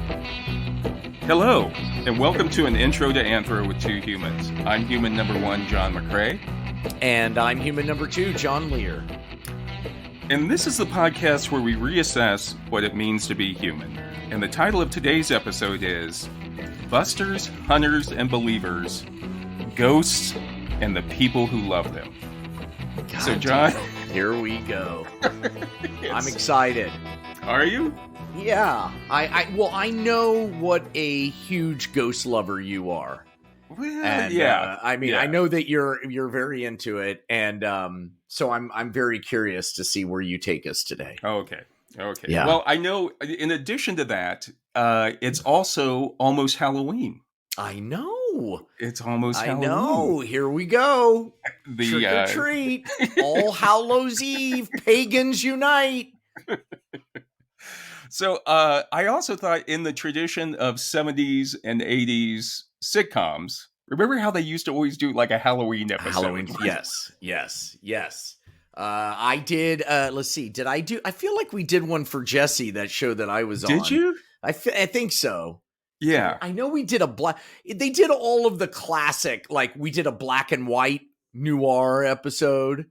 Hello, and welcome to an intro to Anthro with two humans. I'm human number one, John McCray. And I'm human number two, John Lehr. And this is the podcast where we reassess what it means to be human. And the title of today's episode is Busters, Hunters, and Believers, Ghosts, and the People Who Love Them. God, so, John... Here we go. I'm excited. Are you? Yeah. I know what a huge ghost lover you are. Well, And, yeah. I know that you're very into it, and so I'm very curious to see where you take us today. Okay. Yeah. Well, I know, in addition to that, it's also almost Halloween. I know. It's almost I Halloween. know. Here we go. Trick or treat. All Hallows Eve. Pagans unite. So I also thought in the tradition of 70s and 80s sitcoms, remember how they used to always do like a Halloween episode? Halloween, yes. I did, let's see, I feel like we did one for Jesse, that show that I was on. Did you? I think so. Yeah. I know we did they did all of the classic, like we did a black and white noir episode.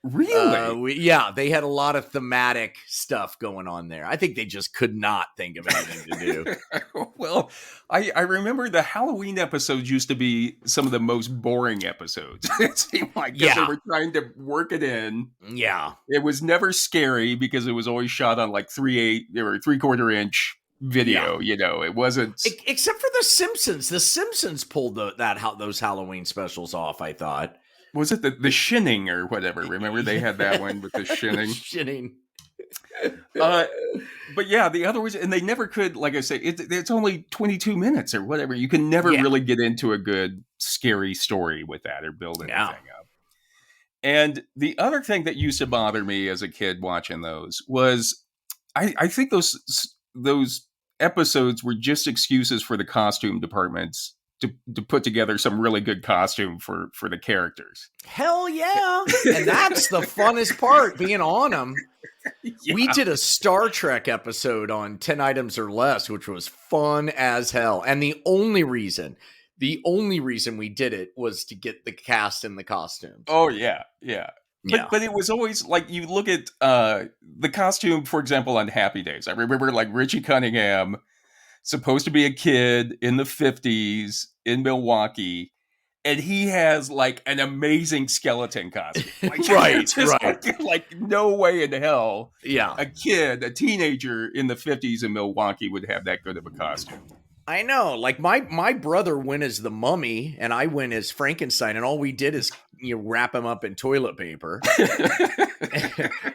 Really? They had a lot of thematic stuff going on there. I think they just could not think of anything to do. Well, I remember the Halloween episodes used to be some of the most boring episodes. It seemed like because they were trying to work it in. Yeah. It was never scary because it was always shot on like 3/4 inch video. You know, it wasn't. Except for The Simpsons. The Simpsons pulled those Halloween specials off, I thought. Was it the shinning or whatever? Remember they had that one with the shinning? Shinning. But yeah, the other was, and they never could, like I said, it's only 22 minutes or whatever. You can never really get into a good, scary story with that or build anything up. And the other thing that used to bother me as a kid watching those was, I think those episodes were just excuses for the costume departments to put together some really good costume for the characters. Hell yeah. And that's the funnest part, being on them. Yeah. We did a Star Trek episode on 10 Items or Less, which was fun as hell. And the only reason we did it was to get the cast in the costumes. Oh, yeah. But it was always like, you look at the costume, for example, on Happy Days. I remember like Richie Cunningham, supposed to be a kid in the 50s in Milwaukee, and he has like an amazing skeleton costume. Like, right. Like no way in hell a teenager in the 50s in Milwaukee would have that good of a costume. I know. Like my brother went as the Mummy and I went as Frankenstein, and all we did is wrap him up in toilet paper.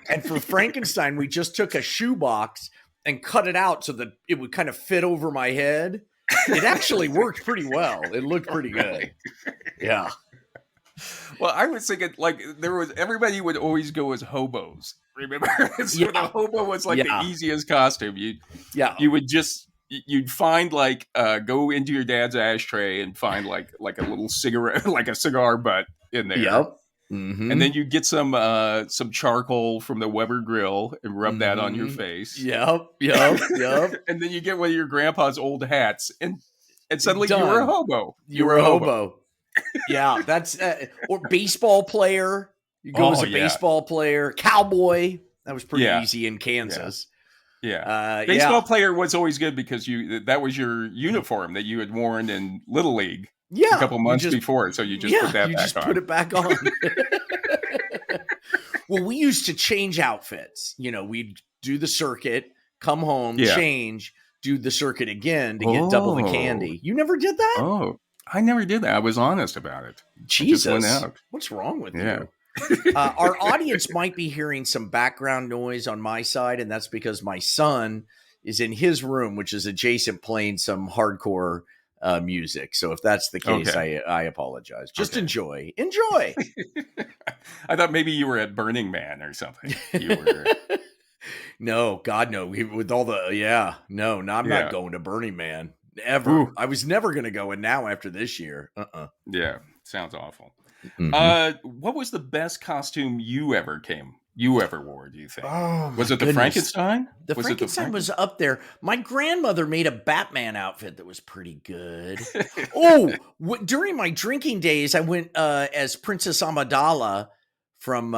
And for Frankenstein, we just took a shoebox and cut it out so that it would kind of fit over my head. It actually worked pretty well. It looked pretty good. Yeah. Well, I was thinking like everybody would always go as hobos. Remember? So the hobo was like the easiest costume. You'd find like go into your dad's ashtray and find like a little cigarette, like a cigar butt in there. Yep. Mm-hmm. And then you get some charcoal from the Weber grill and rub that on your face. Yep. And then you get one of your grandpa's old hats, and suddenly you were a hobo. You were a hobo. Yeah, that's or baseball player. You go as a baseball player, cowboy. That was pretty easy in Kansas. Yeah. Baseball player was always good because that was your uniform that you had worn in Little League. Yeah, a couple months before, so you just put that back on. Put it back on. Well, we used to change outfits. We'd do the circuit, come home, change, do the circuit again to get double the candy. You never did that? Oh, I never did that. I was honest about it. Jesus, what's wrong with you? Our audience might be hearing some background noise on my side, and that's because my son is in his room, which is adjacent, playing some hardcore music. So if that's the case, I apologize. Just enjoy. I thought maybe you were at Burning Man or something. You were. No, God, no. With all the I'm not going to Burning Man ever. Ooh. I was never going to go, and now after this year, Yeah, sounds awful. Mm-hmm. What was the best costume you ever came you ever wore, do you think? Oh, Was my it the goodness. Frankenstein? The Frankenstein was up there. My grandmother made a Batman outfit that was pretty good. During my drinking days, I went as Princess Amidala from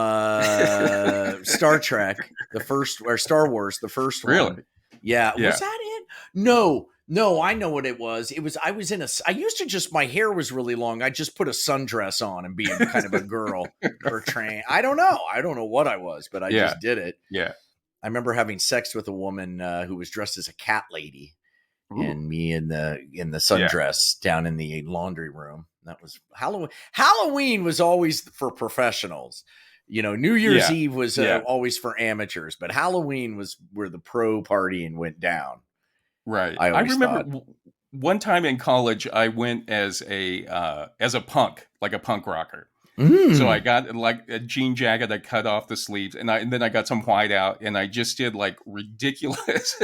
Star Trek, the first, or Star Wars, the first one. Really? Yeah. Yeah. Was that it? No, I know what it was. I used to just, my hair was really long. I just put a sundress on and be kind of a girl for train. I don't know what I was, but I just did it. Yeah. I remember having sex with a woman who was dressed as a cat lady. Ooh. And me in the sundress down in the laundry room. That was Halloween. Halloween was always for professionals. New Year's Eve was always for amateurs, but Halloween was where the pro partying went down. Right. I remember one time in college, I went as a punk, like a punk rocker. So I got like a jean jacket. I cut off the sleeves, and then I got some white out, and I just did like ridiculous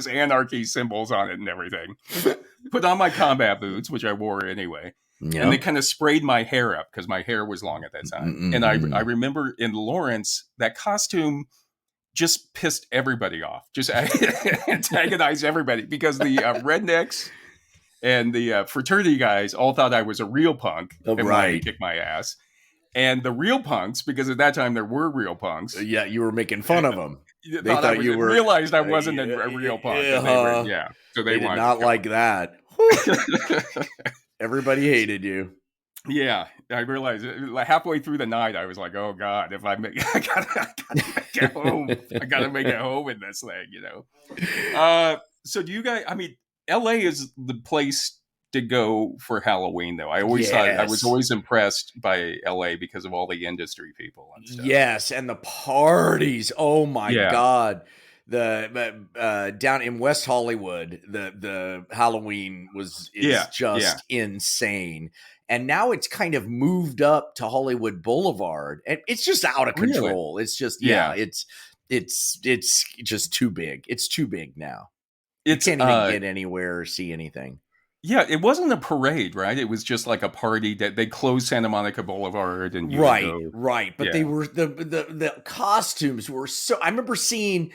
anarchy symbols on it and everything. Put on my combat boots, which I wore anyway, and then kind of sprayed my hair up because my hair was long at that time. And I remember in Lawrence, that costume just pissed everybody off, just antagonized everybody because the rednecks and the fraternity guys all thought I was a real punk and wanted to kick my ass. And the real punks, because at that time there were real punks. Yeah, you were making fun of them. They thought you were realized I wasn't a real punk. So they did not like that. Everybody hated you. Yeah, I realized halfway through the night, I was like, "Oh God, if I gotta make it home. I gotta make it home in this thing." So do you guys? I mean, LA is the place to go for Halloween, though. I always thought I was always impressed by LA because of all the industry people and stuff. Yes, and the parties. Oh my God. The down in West Hollywood, the Halloween is just insane. And now it's kind of moved up to Hollywood Boulevard, and it's just out of control. Really? It's just it's just too big. It's too big now. You can't even get anywhere or see anything. Yeah, it wasn't a parade, right? It was just like a party that they closed Santa Monica Boulevard and right. But they were the costumes were so. I remember seeing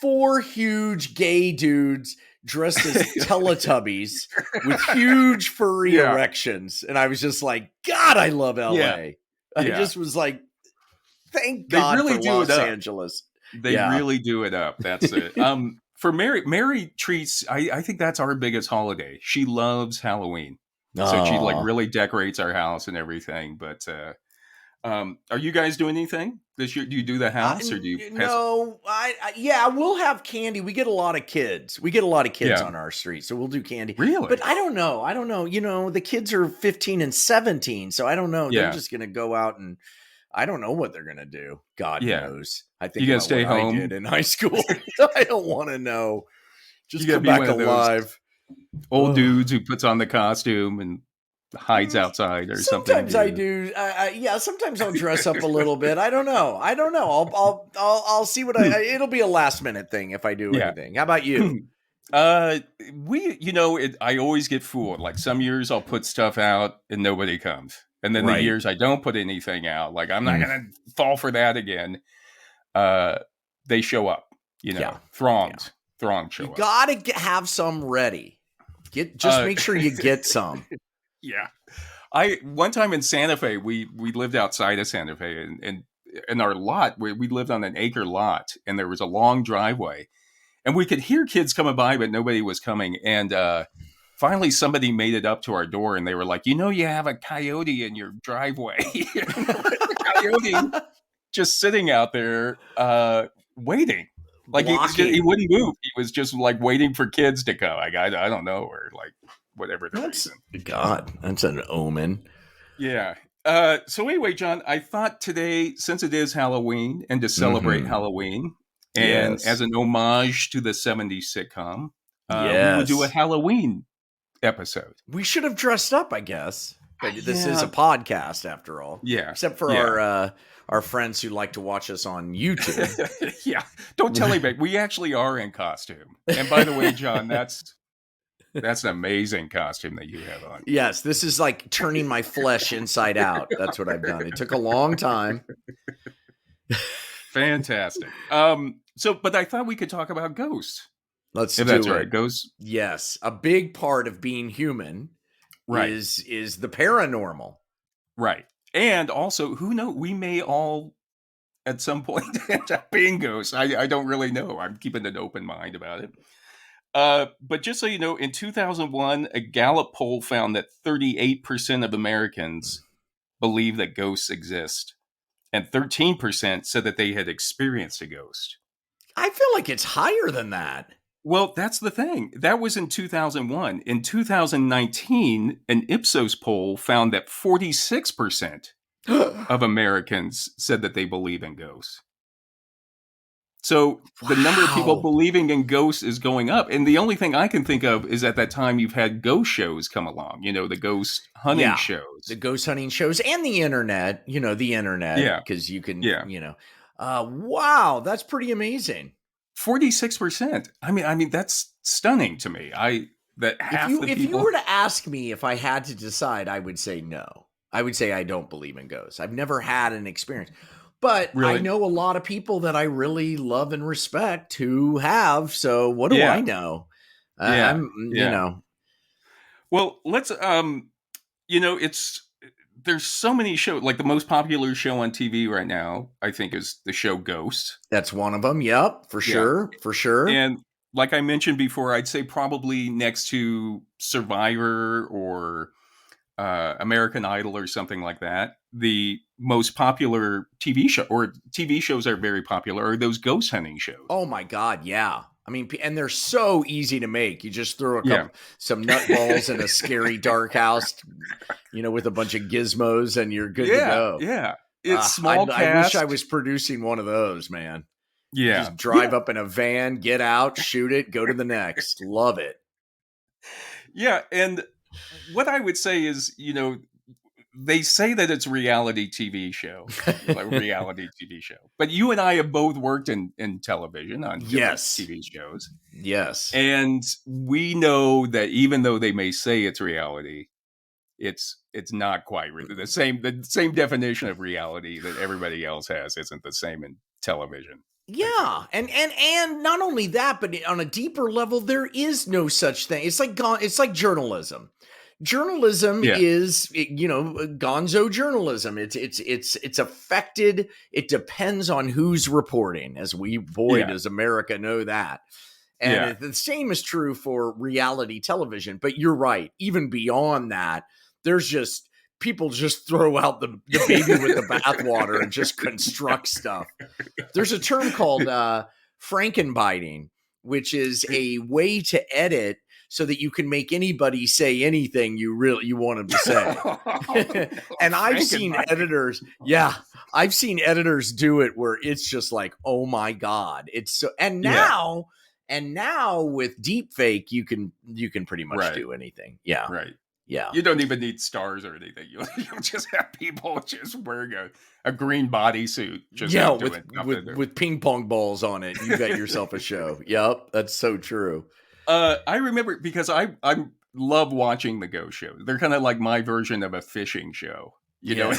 4 huge gay dudes dressed as Teletubbies with huge furry erections, and I was just like, God, I love LA. I just was like, thank God for Los Angeles. They really do it up. That's it. For Mary treats, I think that's our biggest holiday. She loves Halloween. So she like really decorates our house and everything. But are you guys doing anything this year? Do you do the house or do you? No, we'll have candy. We get a lot of kids. On our street, so we'll do candy. Really? But I don't know. The kids are 15 and 17, so I don't know. They're just gonna go out and I don't know what they're gonna do. God knows. I think you gotta stay home. I did in high school. I don't want to know. Just come back alive. Old dudes who puts on the costume and hides outside or something. Sometimes I do. Sometimes I'll dress up a little bit. I don't know. I'll see what it'll be a last minute thing if I do anything. How about you? I always get fooled. Like some years I'll put stuff out and nobody comes. And then the years I don't put anything out, like I'm not going to fall for that again. They show up, throngs show up. You got to have some ready. Just make sure you get some. Yeah. One time in Santa Fe, we lived outside of Santa Fe and in our lot, we lived on an acre lot and there was a long driveway and we could hear kids coming by, but nobody was coming. And, finally, somebody made it up to our door, and they were like, you have a coyote in your driveway. Coyote just sitting out there waiting. Like, he wouldn't move. He was just, like, waiting for kids to come. Like, I don't know, or, like, whatever the reason. God, that's an omen. Yeah. So anyway, John, I thought today, since it is Halloween, and to celebrate Halloween, and as an homage to the 70s sitcom, we would do a Halloween episode. We should have dressed up, I guess. But this is a podcast after all. Yeah. Except for our friends who like to watch us on YouTube. Yeah. Don't tell anybody. We actually are in costume. And by the way, John, that's an amazing costume that you have on. Yes, this is like turning my flesh inside out. That's what I've done. It took a long time. Fantastic. So, but I thought we could talk about ghosts. Let's If do that's it. all right. Ghosts. Yes, a big part of being human Right. is the paranormal. Right. And also, who knows? We may all at some point end up being ghosts. I don't really know. I'm keeping an open mind about it. But just so you know, in 2001, a Gallup poll found that 38% of Americans believe that ghosts exist, and 13% said that they had experienced a ghost. I feel like it's higher than that. Well, that's the thing. That was in 2001. In 2019, an Ipsos poll found that 46% of Americans said that they believe in ghosts. So the number of people believing in ghosts is going up. And the only thing I can think of is at that time you've had ghost shows come along, the ghost hunting shows. The ghost hunting shows and the internet, the internet. Yeah. Because you can, wow, that's pretty amazing. 46%. I mean, that's stunning to me. If you were to ask me if I had to decide, I would say no. I would say I don't believe in ghosts. I've never had an experience. But really? I know a lot of people that I really love and respect who have. So what do I know? Well, let's, there's so many shows. Like the most popular show on TV right now, I think, is the show Ghost. That's one of them. Yep, for sure. For sure. And like I mentioned before, I'd say probably next to Survivor or American Idol or something like that, the most popular TV show, or TV shows are very popular, are those ghost hunting shows. Oh my God, yeah. I mean, and they're so easy to make. You just throw some nutballs in a scary dark house, with a bunch of gizmos, and you're good to go. Yeah, it's small cast. I wish I was producing one of those, man. Yeah, just drive up in a van, get out, shoot it, go to the next. Love it. Yeah, and what I would say is, they say that it's reality TV show, but you and I have both worked in television on TV shows. Yes. And we know that even though they may say it's reality, it's not quite the same definition of reality that everybody else has isn't the same in television. Yeah, and not only that, but on a deeper level, there is no such thing. It's like journalism. Journalism is, gonzo journalism. It's affected. It depends on who's reporting, as we, does America know that. And the same is true for reality television. But you're right. Even beyond that, there's just people just throw out the baby with the bathwater and just construct stuff. There's a term called frankenbiting, which is a way to edit so that you can make anybody say anything you want them to say. And I've seen editors do it where it's just like, oh my God. It's so, and now with deep fake, you can pretty much do anything. Yeah. Right. Yeah. You don't even need stars or anything. You'll just have people just wearing a green bodysuit. With ping pong balls on it. You got yourself a show. Yep. That's so true. I remember because I love watching the ghost shows. They're kind of like my version of a fishing show. You know,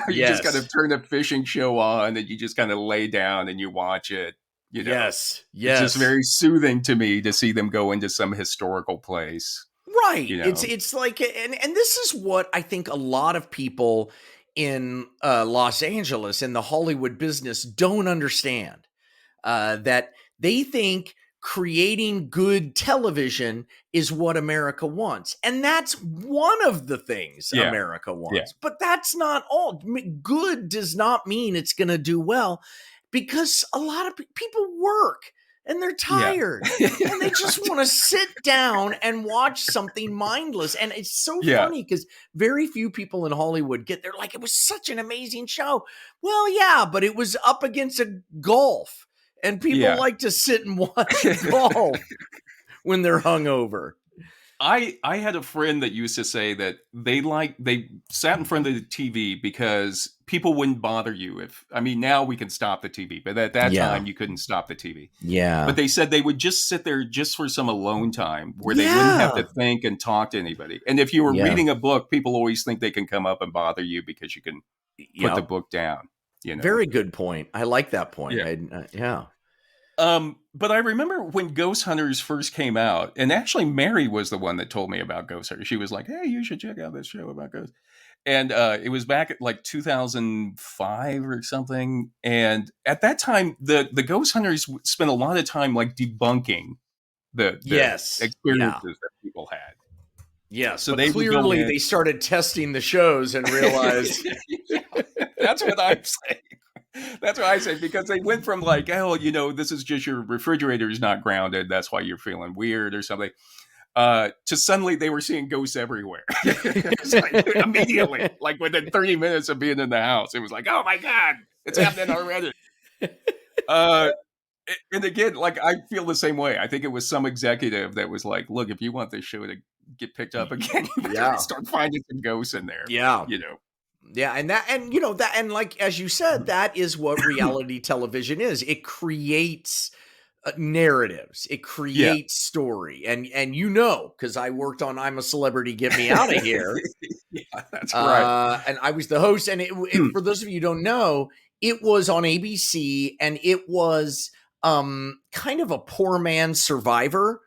you just kind of turn a fishing show on and you just kind of lay down and you watch it. Yes. It's just very soothing to me to see them go into some historical place. Right. It's like, and this is what I think a lot of people in Los Angeles in the Hollywood business don't understand. That they think creating good television is what America wants. And that's one of the things America wants. Yeah. But that's not all. Good does not mean it's going to do well, because a lot of people work and they're tired and they just want to sit down and watch something mindless. And it's so funny because very few people in Hollywood they're like, it was such an amazing show. Well, yeah, but it was up against a golf. And people like to sit and watch golf when they're hungover. I had a friend that used to say that they sat in front of the TV because people wouldn't bother you now we can stop the TV, but at that time you couldn't stop the TV. Yeah. But they said they would just sit there just for some alone time where they wouldn't have to think and talk to anybody. And if you were reading a book, people always think they can come up and bother you because you can put the book down. You know, very good point. I like that point. yeah. Yeah. But I remember when Ghost Hunters first came out, and actually Mary was the one that told me about Ghost Hunters. She was like, "Hey, you should check out this show about ghosts." And it was back at like 2005 or something. And at that time, the Ghost Hunters spent a lot of time like debunking the Yes. Yeah. experiences that people had. Yes, So but they would go clearly in. they started testing the shows and realized Yeah, that's what I'm saying. That's what I say, because they went from like, oh, you know, this is just your refrigerator's not grounded, that's why you're feeling weird or something, to suddenly they were seeing ghosts everywhere. It's like, immediately, like within 30 minutes of being in the house, it was like, oh my God, it's happening already. And again, like, I feel the same way. I think it was some executive that was like, look, if you want this show to get picked up again, you better start finding some ghosts in there. Yeah. You know. Yeah, and you know that, and like as you said, that is what reality television is. It creates narratives, it creates story, and you know, because I worked on I'm a Celebrity, Get Me Out of Here. Yeah, that's right. And I was the host, and for those of you who don't know, it was on ABC, and it was kind of a poor man's Survivor,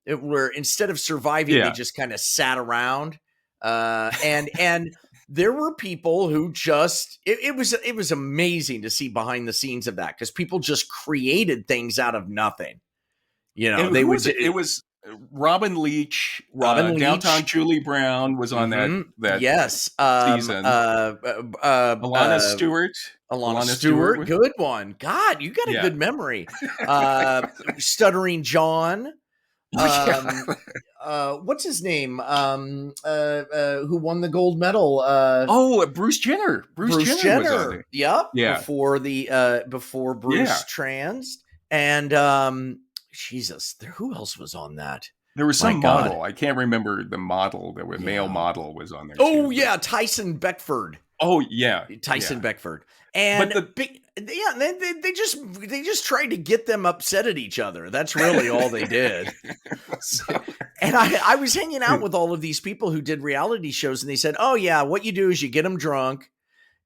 where instead of surviving, they just kind of sat around, and there were people who just it was amazing to see behind the scenes of that, because people just created things out of nothing. You know, it was Robin Leach, Downtown Julie Brown was on that yes season. Alana Stewart, good one. God, you got a good memory. Stuttering John. What's his name? Who won the gold medal? Bruce Jenner. Bruce Jenner. Was on it. Yep. Yeah. Before Bruce trans, and Jesus, who else was on that? There was some model. I can't remember the model. There was male model was on there. Oh yeah, Tyson Beckford. Oh yeah, Tyson Beckford. And they just tried to get them upset at each other. That's really all they did. And I was hanging out with all of these people who did reality shows, and they said, "Oh yeah, what you do is you get them drunk,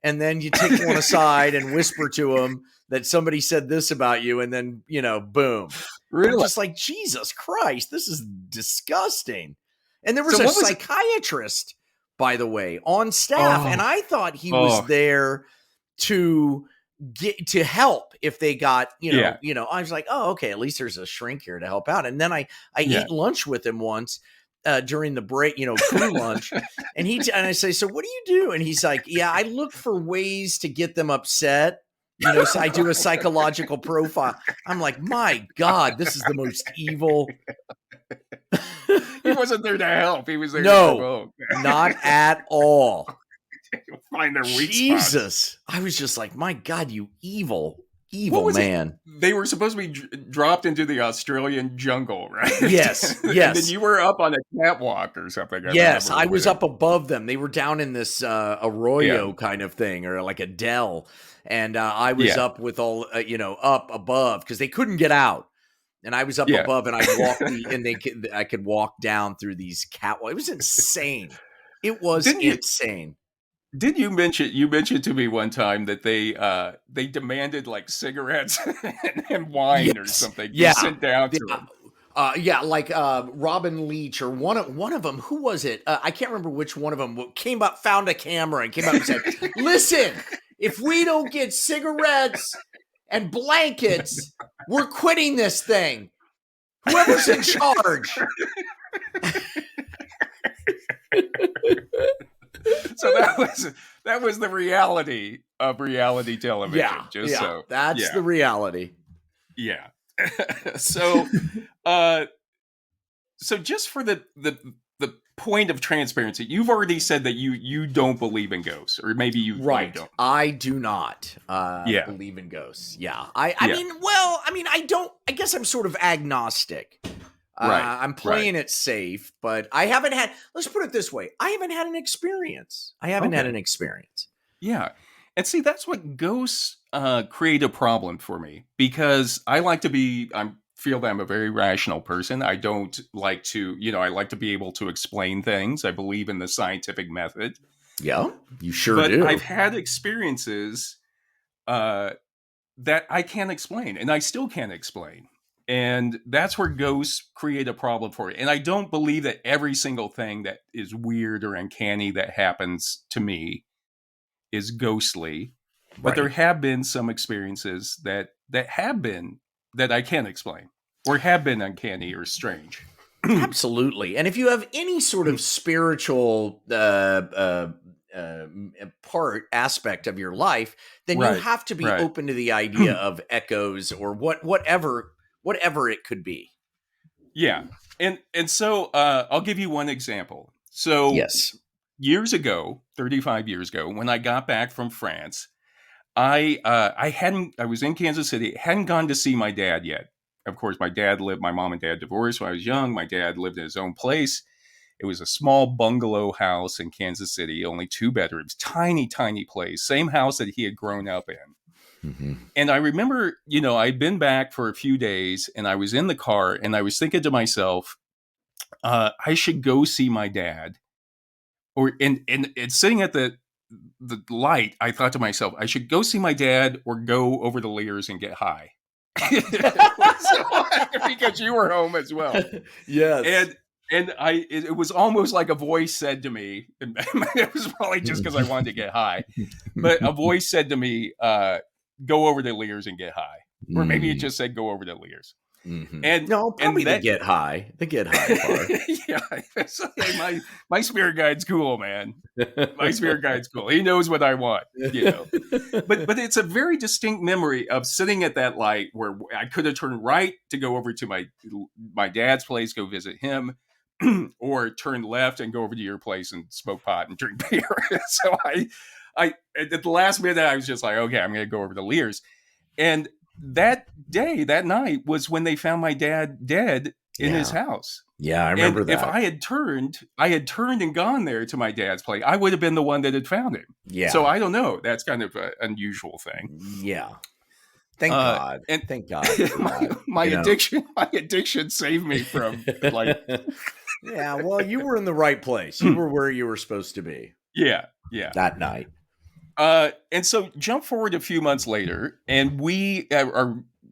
and then you take one aside and whisper to them that somebody said this about you, and then boom." Really? I'm just like, Jesus Christ, this is disgusting. And there was a psychiatrist, by the way, on staff, and I thought he was there to help if they got, I was like, oh, okay, at least there's a shrink here to help out. And then I ate lunch with him once during the break, crew lunch. And I say, so what do you do? And he's like, yeah, I look for ways to get them upset. So I do a psychological profile. I'm like, my God, this is the most evil. He wasn't there to help. He was there to provoke. Not at all. Find their weak Jesus. spots. I was just like, my God, you evil man. They were supposed to be dropped into the Australian jungle, right? Yes. And then you were up on a catwalk or something. I was up above them. They were down in this arroyo kind of thing, or like a dell. And I was up with all, up above, because they couldn't get out. And I was up above, and I could walk down through these catwalks. It was insane. It was insane. Did you mentioned to me one time that they demanded like cigarettes and wine or something? Yeah. Sit down to them. Like Robin Leach, or one of them. Who was it? I can't remember which one of them came up, found a camera, and came up and said, "Listen, if we don't get cigarettes and blankets, we're quitting this thing. Whoever's in charge." So that was the reality of reality television. That's the reality. Yeah. So just for the point of transparency, you've already said that you don't believe in ghosts, or maybe you don't. I do not believe in ghosts. Yeah. I mean, I don't. I guess I'm sort of agnostic. I'm playing it safe, but I haven't had. Let's put it this way: I haven't had an experience. Yeah, and see, that's what ghosts create a problem for me, because I feel that I'm a very rational person. I don't like to, I like to be able to explain things. I believe in the scientific method. Yeah, you sure do. I've had experiences uh, that I can't explain, and I still can't explain. And that's where ghosts create a problem for it. And I don't believe that every single thing that is weird or uncanny that happens to me is ghostly, but there Right. have been some experiences that have been that I can't explain or have been uncanny or strange. Absolutely. And if you have any sort of spiritual part aspect of your life, then you Right, have to be right. open to the idea of echoes or whatever it could be. Yeah. And so I'll give you one example. So Yes. years ago, 35 years ago, when I got back from France, I was in Kansas City, hadn't gone to see my dad yet. Of course, my mom and dad divorced when I was young. My dad lived in his own place. It was a small bungalow house in Kansas City, only 2 bedrooms, tiny, tiny place, same house that he had grown up in. Mm-hmm. And I remember, I'd been back for a few days and I was in the car and I was thinking to myself, I should go see my dad. And sitting at the light, I thought to myself, I should go see my dad or go over to Lehr's and get high. Because you were home as well. Yes. And it was almost like a voice said to me, and it was probably just because I wanted to get high, but a voice said to me, go over to Lehr's and get high. Or maybe it just said go over to Lehr's. Mm-hmm. And no, probably and the get high part. Yeah, my spirit guide's cool, man. My spirit guide's cool. He knows what I want, But it's a very distinct memory of sitting at that light where I could have turned right to go over to my dad's place, go visit him, or turn left and go over to your place and smoke pot and drink beer. So I at the last minute I was just like, okay, I'm going to go over to Lehr's. And that night was when they found my dad dead in his house. Yeah, I remember that. If I had turned and gone there to my dad's place, I would have been the one that had found him. Yeah. So I don't know. That's kind of an unusual thing. Yeah. Thank God. And thank God. My addiction saved me from Yeah, well, you were in the right place. You were where you were supposed to be. Yeah. That night. And so jump forward a few months later, and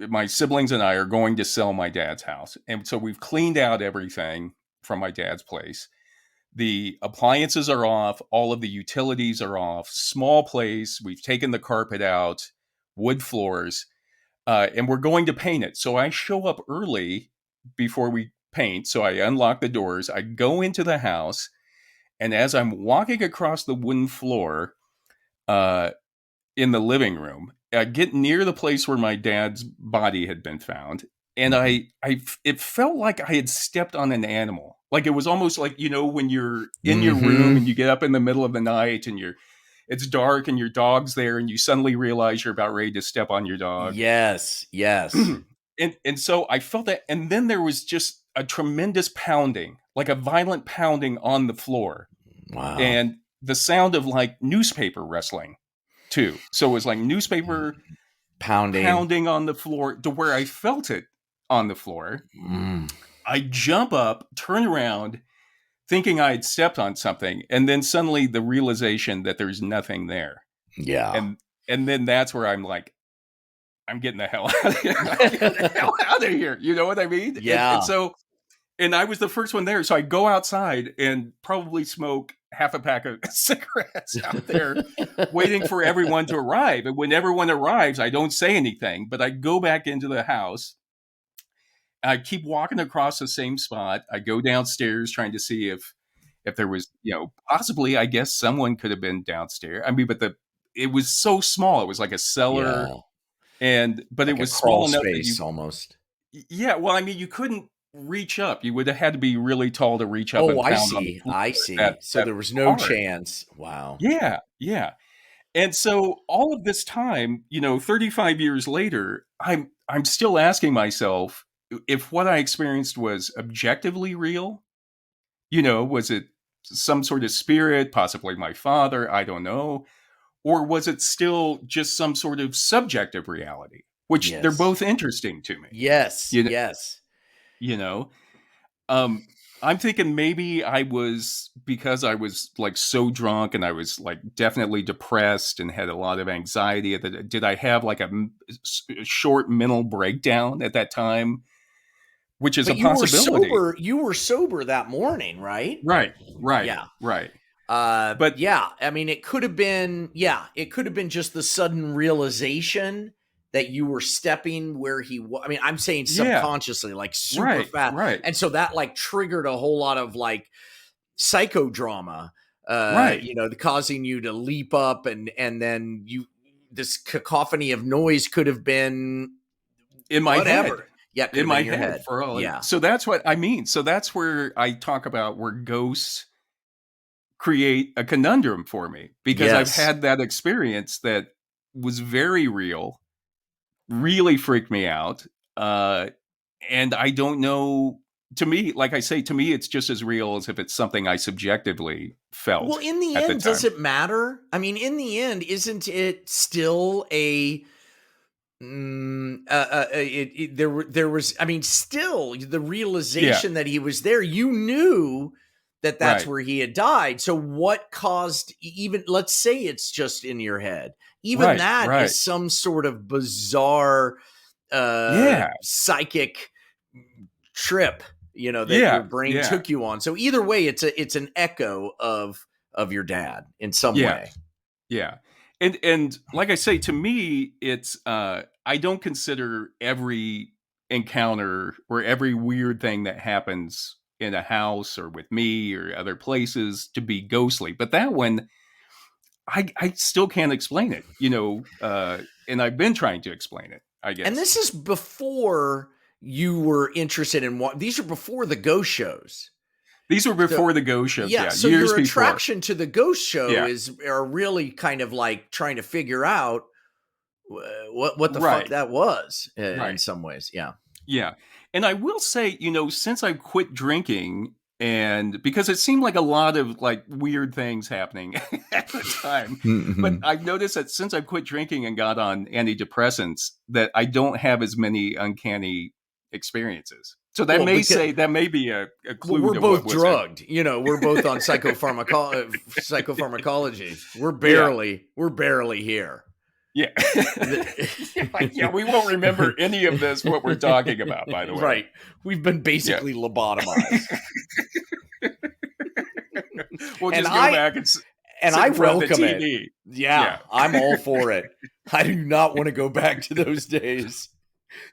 my siblings and I are going to sell my dad's house. And so we've cleaned out everything from my dad's place. The appliances are off. All of the utilities are off. Small place. We've taken the carpet out, wood floors, and we're going to paint it. So I show up early before we paint. So I unlock the doors. I go into the house. And as I'm walking across the wooden floor, in the living room, I get near the place where my dad's body had been found, and it felt like I had stepped on an animal. Like it was almost like, when you're in your room and you get up in the middle of the night and it's dark and your dog's there and you suddenly realize you're about ready to step on your dog. Yes. And so I felt that, and then there was just a tremendous pounding, like a violent pounding on the floor. Wow. And the sound of like newspaper rustling too. So it was like newspaper pounding on the floor to where I felt it on the floor. I jump up, turn around, thinking I had stepped on something. And then suddenly the realization that there's nothing there. Yeah. And then that's where I'm like, I'm getting the hell out of here. I'm getting the hell out of here. You know what I mean? Yeah. And I was the first one there. So I go outside and probably smoke half a pack of cigarettes out there waiting for everyone to arrive. And when everyone arrives, I don't say anything, but I go back into the house. I keep walking across the same spot. I go downstairs trying to see if there was, possibly, I guess someone could have been downstairs. I mean, but it was so small. It was like a cellar. Yeah. But like it was a crawl small enough space that almost. Yeah. Well, I mean, you couldn't reach up. You would have had to be really tall to reach up. Oh, I see. So there was no chance. Wow. Yeah. And so all of this time, 35 years later, I'm still asking myself if what I experienced was objectively real. Was it some sort of spirit, possibly my father, I don't know, or was it still just some sort of subjective reality, which they're both interesting to me. Yes. Yes. I'm thinking maybe because I was like so drunk and I was like definitely depressed and had a lot of anxiety. Did I have like a short mental breakdown at that time? Which is But a possibility. you were sober that morning, right? Right, right, Yeah. right. But Yeah, I mean, it could have been, just the sudden realization that you were stepping where he was. I mean, I'm saying yeah, subconsciously, like super right, fast. right, And so that like triggered a whole lot of like psychodrama, right. causing you to leap up and then this cacophony of noise could have been In my head. whatever. Yeah, it could In have been my in your head head. for all. Yeah. So that's what I mean. So that's where I talk about where ghosts create a conundrum for me, because I've Yes. had that experience that was very real, really freaked me out. And I don't know, to me, like I say, to me, it's just as real as if it's something I subjectively Well, felt in the at the end, does time. it matter? I mean, in the end, isn't it still a there was, I mean, still the Yeah, realization that he was there, you knew that that's right, where he had died. So what caused, even let's say it's just in your head, even right, that right. is some sort of bizarre Yeah, psychic trip, that your yeah, brain yeah, took you on. So either way, it's an echo of your dad in some yeah. way. Yeah. And like I say, to me, it's I don't consider every encounter or every weird thing that happens in a house or with me or other places to be ghostly. But that one, I still can't explain it, and I've been trying to explain it, I And guess. this is before you were interested in what these are before the ghost shows. These were So before the ghost shows, yeah, yeah, so years your before. attraction to the ghost show Yeah. are really kind of like trying to figure out what the fuck Right. that was in Right. some ways. Yeah. Yeah. And I will say, since I quit drinking, and because it seemed like a lot of like weird things happening at the time, but Mm-hmm. I've noticed that since I've quit drinking and got on antidepressants, that I don't have as many uncanny experiences. So Well, because that may be a well, clue we're to what both was it. drugged. We're both on psychopharmacology. Yeah. We're barely here. Yeah. Yeah, we won't remember any of this, what we're talking about, by the way. Right. We've been Yeah. basically lobotomized. We'll And just go I back and and sit I in front of the welcome it. TV. Yeah, Yeah. I'm all for it. I do not want to go back to those days.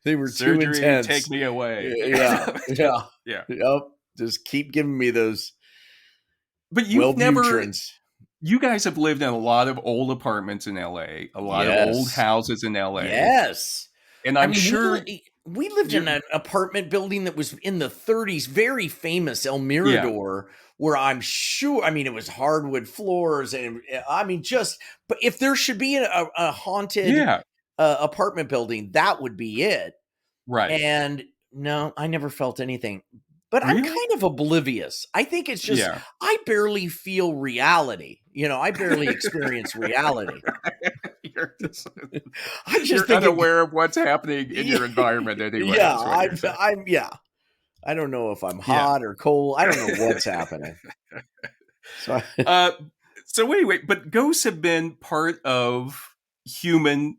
They were too Surgery, take intense. me away. Yeah. Yeah. Yeah. Yep. Just keep giving me those But Wellbutrins. you guys have lived in a lot of old apartments in LA, a lot of old Yes. houses in LA, Yes. and I I'm mean, sure we lived in you, an apartment building that was in the 30s, very famous, El yeah, Mirador, where I'm sure, I mean, it was hardwood floors. And I mean, but if there should be a haunted yeah, apartment building, that would be it. right. And no, I never felt anything. But I'm Really? kind of oblivious. I think it's just, Yeah. I barely feel reality. I barely experience reality. You're just I just you're think unaware of what's happening in your environment anyway, yeah, is what you're saying. yeah. I don't know if I'm Yeah. hot or cold. I don't know what's happening. So Uh, so anyway, but ghosts have been part of human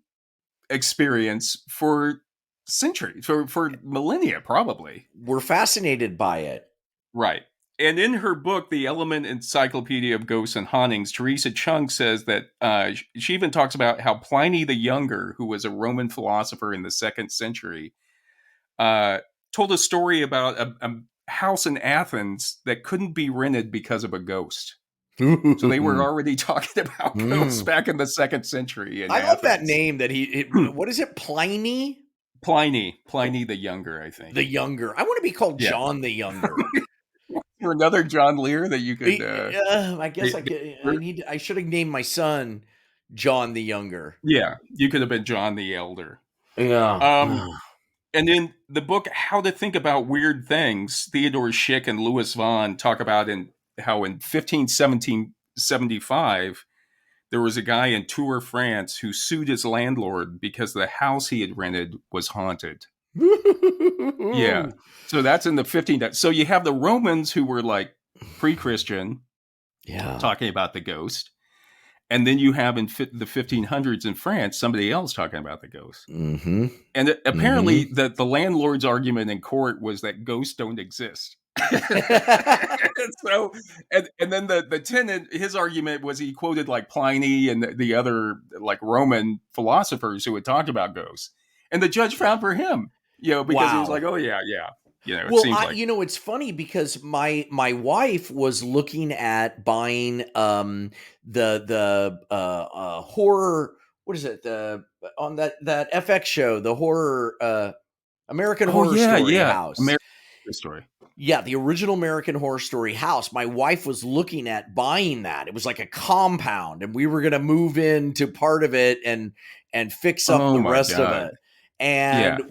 experience for centuries, for millennia, probably. we're fascinated by it. Right. And in her book, The Element Encyclopedia of Ghosts and Hauntings, Teresa Chung says that she even talks about how Pliny the Younger, who was a Roman philosopher in the 2nd century, uh, told a story about a house in Athens that couldn't be rented because of a ghost. So they were already talking about ghosts back in the 2nd century in I love that Athens. name that what is it? Pliny Pliny the Younger, I think. the Younger. I want to be called Yeah. John the Younger. For another John Lehr that you could. I guess I should have named my son John the Younger. Yeah, you could have been John the Elder. Yeah. Um, and in the book, How to Think About Weird Things, Theodore Schick and Louis Vaughan talk about how in 1575, there was a guy in Tours, France, who sued his landlord because the house he had rented was haunted. Yeah. So that's in the 15. So you have the Romans who were like pre-Christian, talking about the ghost. And then you have in the 1500s in France, somebody else talking about the ghost. Mm-hmm. And apparently the landlord's argument in court was that ghosts don't exist. So, and then the tenant, his argument was he quoted like Pliny and the other like Roman philosophers who had talked about ghosts. And the judge found for him, because he was like, oh yeah. It Well, seems like, it's funny because my wife was looking at buying the horror. What is it? On that FX show, the horror American Horror Story house. American Horror Story. Yeah, the original American Horror Story house. My wife was looking at buying that. It was like a compound, and we were going to move into part of it and fix up the rest of it. And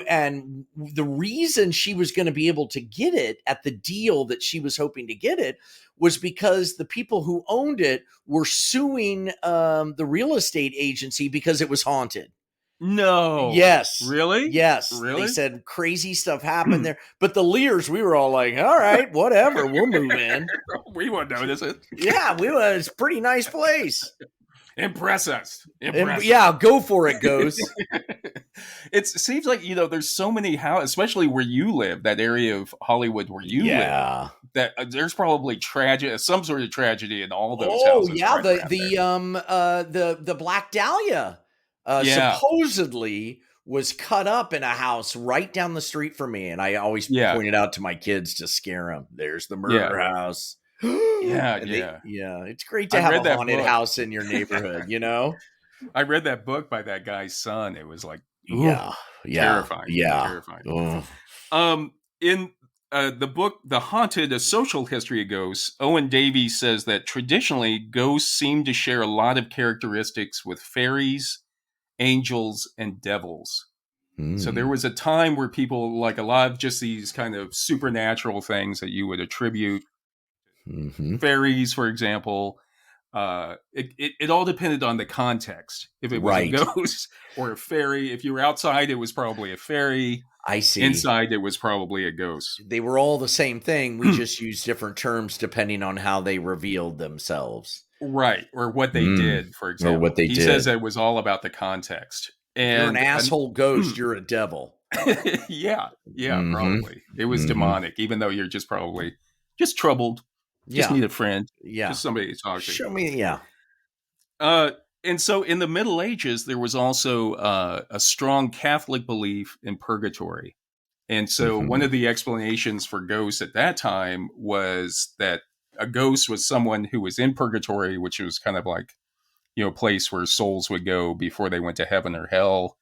and the reason she was going to be able to get it at the deal that she was hoping to get it was because the people who owned it were suing the real estate agency because it was haunted. No. Yes. Really? Yes. Really? They said crazy stuff happened there. But the Lehrs, we were all like, all right, whatever. We'll move in. We won't notice it. Yeah, it's a pretty nice place. Impress us. Yeah, go for it, Ghost. It seems like, there's so many houses, especially where you live, that area of Hollywood where you live, that there's probably some sort of tragedy in all those houses. Oh, yeah, the Black Dahlia supposedly was cut up in a house right down the street from me. And I always pointed out to my kids to scare them. There's the murder house. It's great to have a haunted house in your neighborhood, I read that book by that guy's son. It was like, terrifying. Terrifying. In the book The Haunted: A Social History of Ghosts, Owen Davies says that traditionally ghosts seem to share a lot of characteristics with fairies, angels, and devils. So there was a time where people, like a lot of just these kind of supernatural things that you would attribute fairies, for example. It all depended on the context. If it was a ghost or a fairy, if you were outside, it was probably a fairy. I see. Inside, it was probably a ghost. They were all the same thing. We just used different terms depending on how they revealed themselves. Right. Or what they did, for example. Or what they did. He says it was all about the context. And you're an asshole ghost, you're a devil. Yeah, probably. It was demonic, even though you're just probably just troubled. Just need a friend. Yeah. Just somebody to talk to. Show me, and so in the Middle Ages, there was also a strong Catholic belief in purgatory. And so one of the explanations for ghosts at that time was that a ghost was someone who was in purgatory, which was kind of like, a place where souls would go before they went to heaven or hell.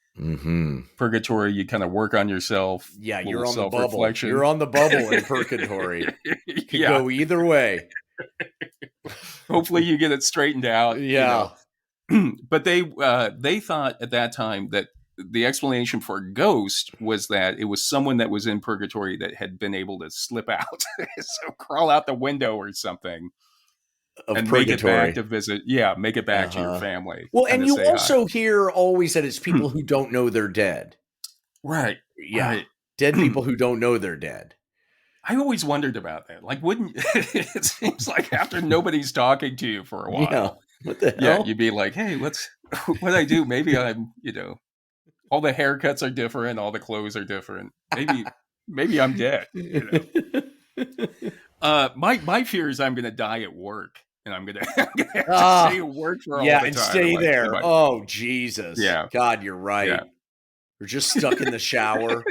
Purgatory, you kind of work on yourself. Yeah, you're on the bubble. You're on the bubble in purgatory. You can go either way. Hopefully you get it straightened out. Yeah. But they thought at that time that the explanation for a ghost was that it was someone that was in purgatory that had been able to slip out. So crawl out the window or something. And make it back to visit. Yeah, make it back to your family. Well, and you also hear always that it's people who don't know they're dead. Right. Yeah. Right. Dead people who don't know they're dead. I always wondered about that. Like, it seems like after nobody's talking to you for a while. Yeah. What the hell? Yeah, you'd be like, hey, what I do? Maybe I'm, all the haircuts are different. All the clothes are different. Maybe I'm dead. My fear is I'm going to die at work. And I'm gonna have to stay at work for all the time. And stay there. Oh, Jesus. Yeah. God, you're right. Yeah. You're just stuck in the shower.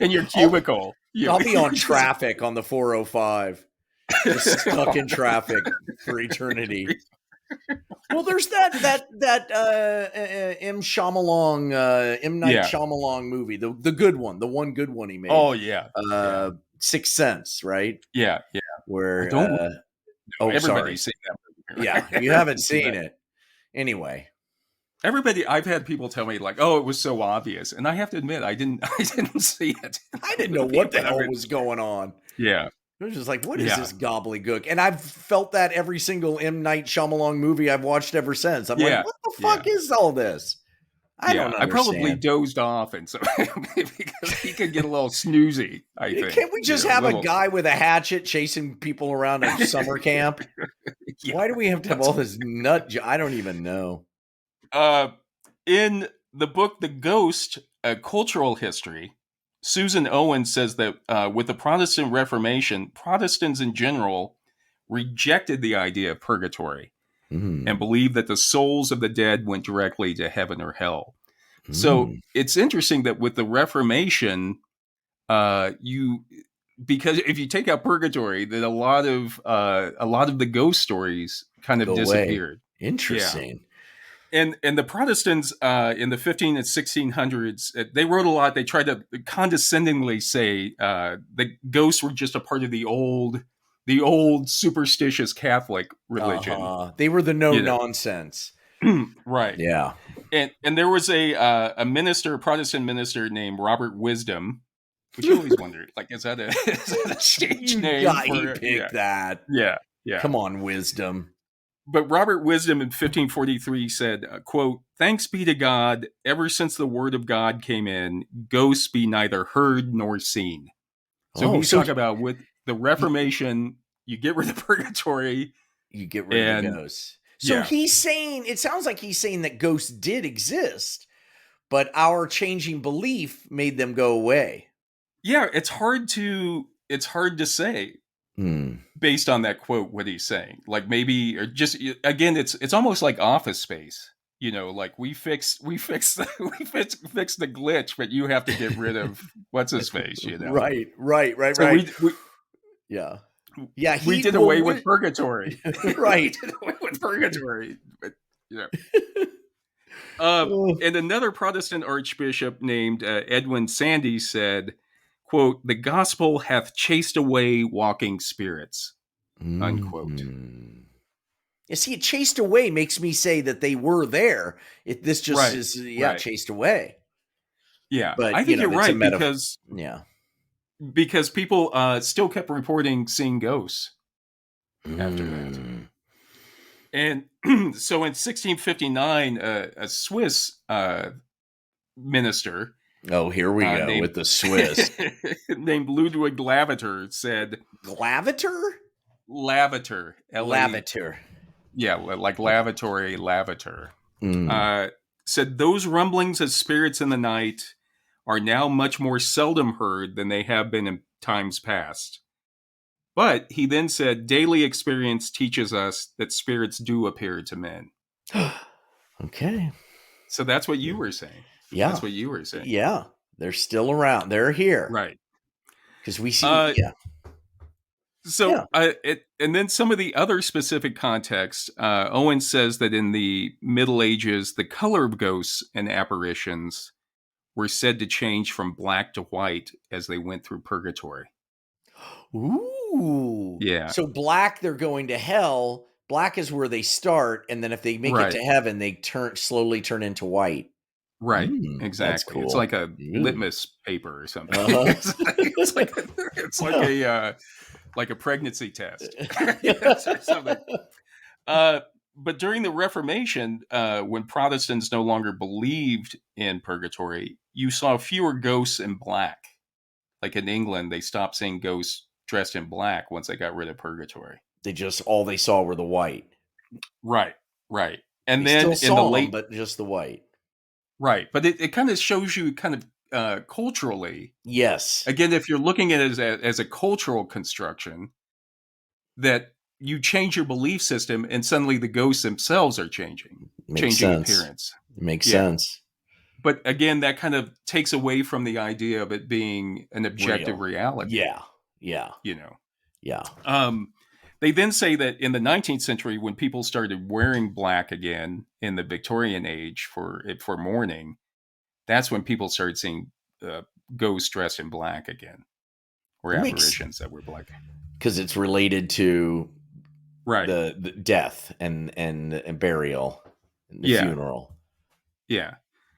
In your cubicle. I'll be on traffic on the 405. Just stuck in traffic for eternity. Well, there's that M. Night Shyamalan movie, the good one, the one good one he made. Oh yeah, Sixth Sense, right? Yeah. Where everybody's seen that movie. Yeah, you haven't seen it. Anyway, I've had people tell me like, "Oh, it was so obvious," and I have to admit, I didn't see it. I didn't know what the hell was going on. Yeah. It was just like, what is this gobbledygook? And I've felt that every single M. Night Shyamalan movie I've watched ever since. I'm like, what the fuck is all this? I don't I probably understand. dozed off, and so because he could get a little snoozy. I think. Can't we just have a guy with a hatchet chasing people around a summer camp? Yeah, Why do we have to have all this I don't even know. In the book The Ghost, A Cultural History, Susan Owen says that with the Protestant Reformation, Protestants in general rejected the idea of purgatory and believed that the souls of the dead went directly to heaven or hell. So it's interesting that with the Reformation, because if you take out purgatory, that a lot of the ghost stories kind of disappeared. Interesting. Yeah. And the Protestants in the 15 and 1600s, they wrote a lot. They tried to condescendingly say that ghosts were just a part of the old superstitious Catholic religion. They were the no nonsense. Right. Yeah. And there was a minister, a Protestant minister named Robert Wisdom, which you always wondered, like, is that a stage name? He picked that. Yeah. Come on, Wisdom. But Robert Wisdom in 1543 said, quote, "Thanks be to God, ever since the word of God came in, ghosts be neither heard nor seen." So he's talking about with the Reformation, you get rid of purgatory. You get rid of the ghosts. So he's saying, it sounds like he's saying that ghosts did exist, but our changing belief made them go away. Yeah, it's hard to say based on that quote what he's saying. Like maybe, or just again, it's almost like Office Space. You know, like we fix the glitch, but you have to get rid of what's his face. You know, right. We did away with purgatory. Right. We did away with purgatory. But, and another Protestant archbishop named Edwin Sandy said, quote, "The gospel hath chased away walking spirits," unquote. You see, it chased away makes me say that they were there. This just is chased away. Yeah, but I think you're right because people still kept reporting seeing ghosts after that. And so in 1659, a Swiss minister. Oh, here we go with the Swiss. named Ludwig Lavater said... Lavater? Lavater. Lavater. Yeah, like lavatory, Lavater. Said, "Those rumblings of spirits in the night are now much more seldom heard than they have been in times past." But he then said, "Daily experience teaches us that spirits do appear to men." Okay. So that's what you were saying. Yeah. That's what you were saying. Yeah. They're still around. They're here. Right. Because we see, So, and then some of the other specific context, Owen says that in the Middle Ages, the color of ghosts and apparitions were said to change from black to white as they went through purgatory. Ooh. Yeah. So black, they're going to hell. Black is where they start. And then if they make it to heaven, they slowly turn into white. Right. Exactly. That's cool. It's like a litmus paper or something. It's like a pregnancy test. Or something. But during the Reformation, when Protestants no longer believed in purgatory, you saw fewer ghosts in black. Like in England, they stopped seeing ghosts dressed in black once they got rid of purgatory. All they saw were the white. Right. And they then still in the saw late, them, but just the white. Right. But it kind of shows you kind of culturally. Yes. Again, if you're looking at it as a cultural construction, that you change your belief system and suddenly the ghosts themselves are changing appearance. It makes sense. But again, that kind of takes away from the idea of it being an objective reality. Yeah. You know. Yeah. They then say that in the 19th century, when people started wearing black again in the Victorian age for mourning, that's when people started seeing ghosts dressed in black again, or apparitions that were black. Because it's related to the death and burial, and the funeral. Yeah.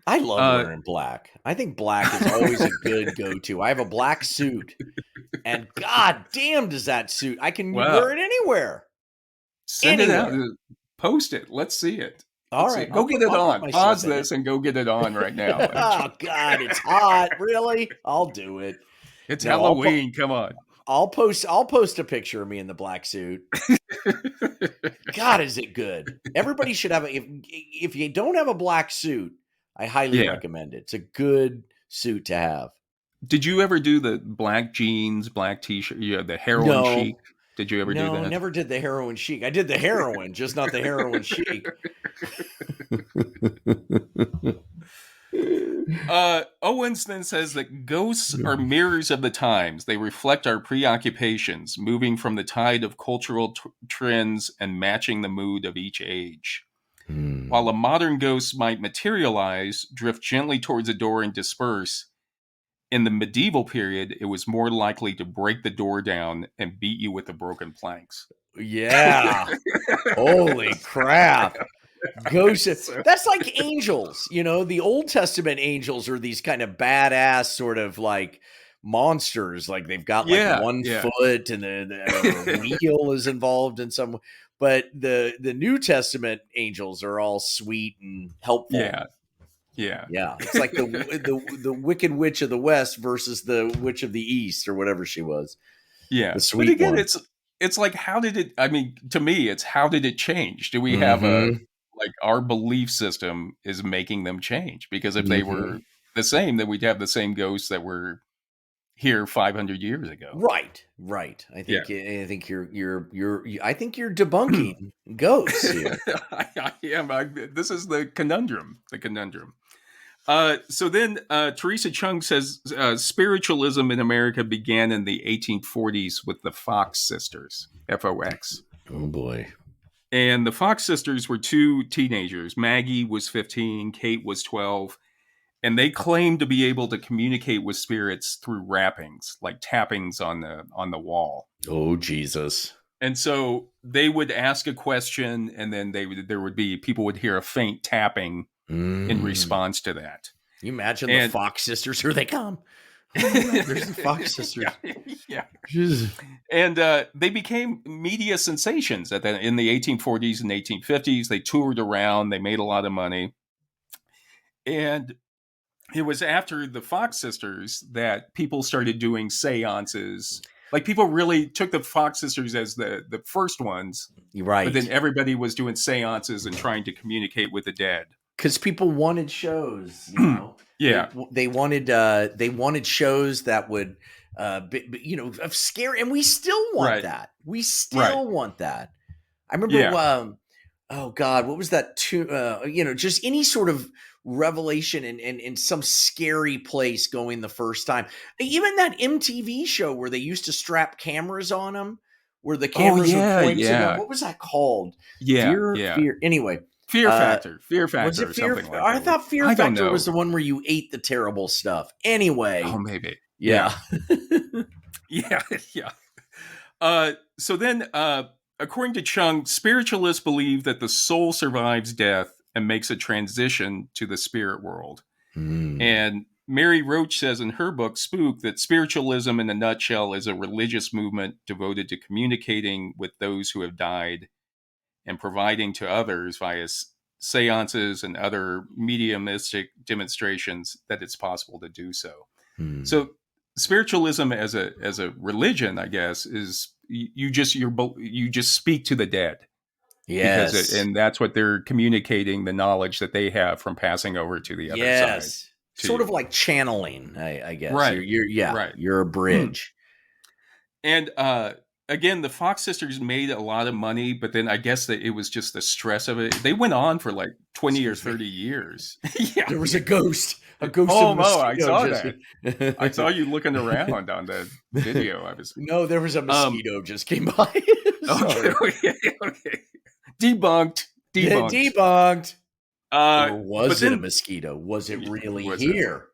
I love wearing black. I think black is always a good go-to. I have a black suit, and god damn does that suit. I can wear it anywhere. Send it out. Post it. Let's see it. All Let's see. right, Go get it I'll put on. myself Pause in this it. and go get it on right now. Oh God, it's hot. Really? I'll do it. It's No, Halloween. Come on. I'll post a picture of me in the black suit. God, is it good? Everybody should have if you don't have a black suit, I highly Yeah. recommend it. It's a good suit to have. Did you ever do the black jeans, black t-shirt, the heroin chic? No. Did you ever do No, that? never did the heroin chic. I did the heroin, just not the heroin chic. Owens then says that ghosts are mirrors of the times. They reflect our preoccupations, moving from the tide of cultural trends and matching the mood of each age. While a modern ghost might materialize, drift gently towards a door and disperse, in the medieval period, it was more likely to break the door down and beat you with the broken planks. Yeah. Holy crap. Ghosts. So- That's like angels. The Old Testament angels are these kind of badass sort of like monsters. Like they've got like one foot and the wheel is involved in some. But the New Testament angels are all sweet and helpful. Yeah. It's like the Wicked Witch of the West versus the Witch of the East or whatever she was. Yeah. The sweet but again, one. it's like, how did it, I mean, to me, it's how did it change? Do we have like our belief system is making them change? Because if they were the same, then we'd have the same ghosts that were here 500 years ago. Right. I think I think you're debunking ghosts here. I am. This is the conundrum. So then Teresa Chung says spiritualism in America began in the 1840s with the Fox sisters, FOX. Oh boy. And the Fox sisters were two teenagers. Maggie was 15, Kate was 12, and they claimed to be able to communicate with spirits through rappings, like tappings on the wall. Oh Jesus. And so they would ask a question, and then people would hear a faint tapping in response to that. You imagine the Fox sisters, here they come. Oh, there's the Fox sisters. Yeah. And they became media sensations in the 1840s and 1850s. They toured around. They made a lot of money. And it was after the Fox sisters that people started doing seances. Like, people really took the Fox sisters as the first ones. Right. But then everybody was doing seances and trying to communicate with the dead. Because people wanted shows, Yeah. They wanted shows that would, of scare, and we still want that. We still want that. I remember, oh God, what was that? Just any sort of revelation in some scary place going the first time. Even that MTV show where they used to strap cameras on them, where the cameras would point to them. What was that called? Fear. Anyway. Fear Factor. Was it Fear? Like I thought Fear Factor was the one where you ate the terrible stuff. Anyway. Oh, maybe. Yeah. Yeah. So then, according to Chung, spiritualists believe that the soul survives death and makes a transition to the spirit world. And Mary Roach says in her book, Spook, that spiritualism in a nutshell is a religious movement devoted to communicating with those who have died and providing to others via seances and other mediumistic demonstrations that it's possible to do so. So spiritualism as a religion, I guess, is you just speak to the dead. Yes. And that's what they're communicating, the knowledge that they have from passing over to the other side. Sort of like channeling, I guess. Right. You're a bridge. And again, the Fox sisters made a lot of money, but then I guess that it was just the stress of it. They went on for like 20 or 30 years. There was a ghost. A ghost. Oh, no, I saw that. I saw you looking around on the video. No, there was a mosquito just came by. Okay. Debunked. Or was it a mosquito? Was it really here?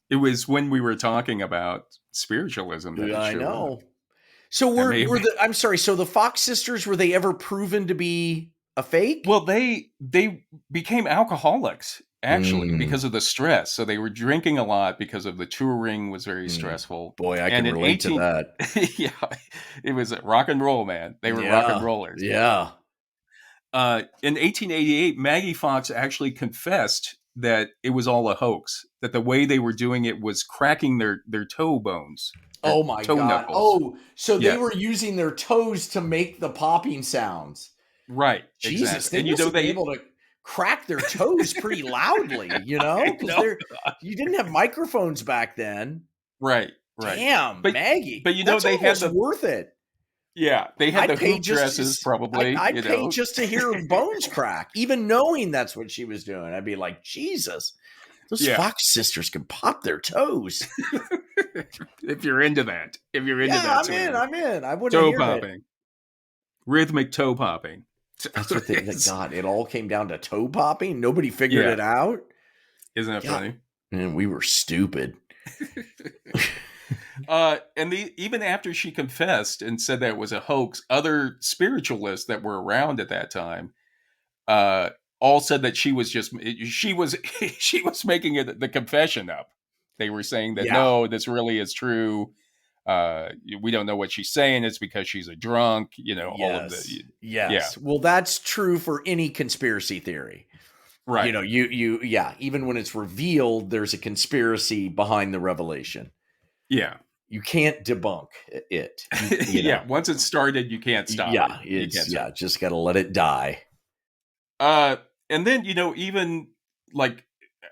It was when we were talking about spiritualism. I know. So I'm sorry. So the Fox sisters, were they ever proven to be a fake? Well, they became alcoholics actually because of the stress. So they were drinking a lot because of the touring was very stressful. Boy, I can relate to that. Yeah, it was rock and roll, man. They were rock and rollers. Yeah. in 1888, Maggie Fox actually confessed that it was all a hoax, that the way they were doing it was cracking their toe bones, their Oh my toe God. knuckles. Oh, so they Yeah, were using their toes to make the popping sounds. right, Jesus, exactly. they And must have been able to crack their toes pretty loudly, I because know, you didn't have microphones back then. right, right. Damn, But Maggie, they that's had almost the worth it. they had I'd the pay hoop dresses probably, I'd pay just to hear bones crack, even knowing that's what she was doing. I'd be like, Jesus, those Yeah. Fox sisters can pop their toes. If you're into that, Yeah, sort of I'm in. I wouldn't toe hear it. popping, rhythmic toe popping. That's what God, it all came down to toe popping. Nobody figured Yeah, it out. isn't that Yeah. funny? And we were stupid. And even after she confessed and said that it was a hoax, other spiritualists that were around at that time all said that she was she was making the confession up. They were saying that Yeah. no, this really is true. We don't know what she's saying. It's because she's a drunk. All of the yeah, Well, that's true for any conspiracy theory. right. Even when it's revealed, there's a conspiracy behind the revelation. Yeah. You can't debunk it. Yeah. Once it's started, you can't stop it. Just got to let it die. And then, even like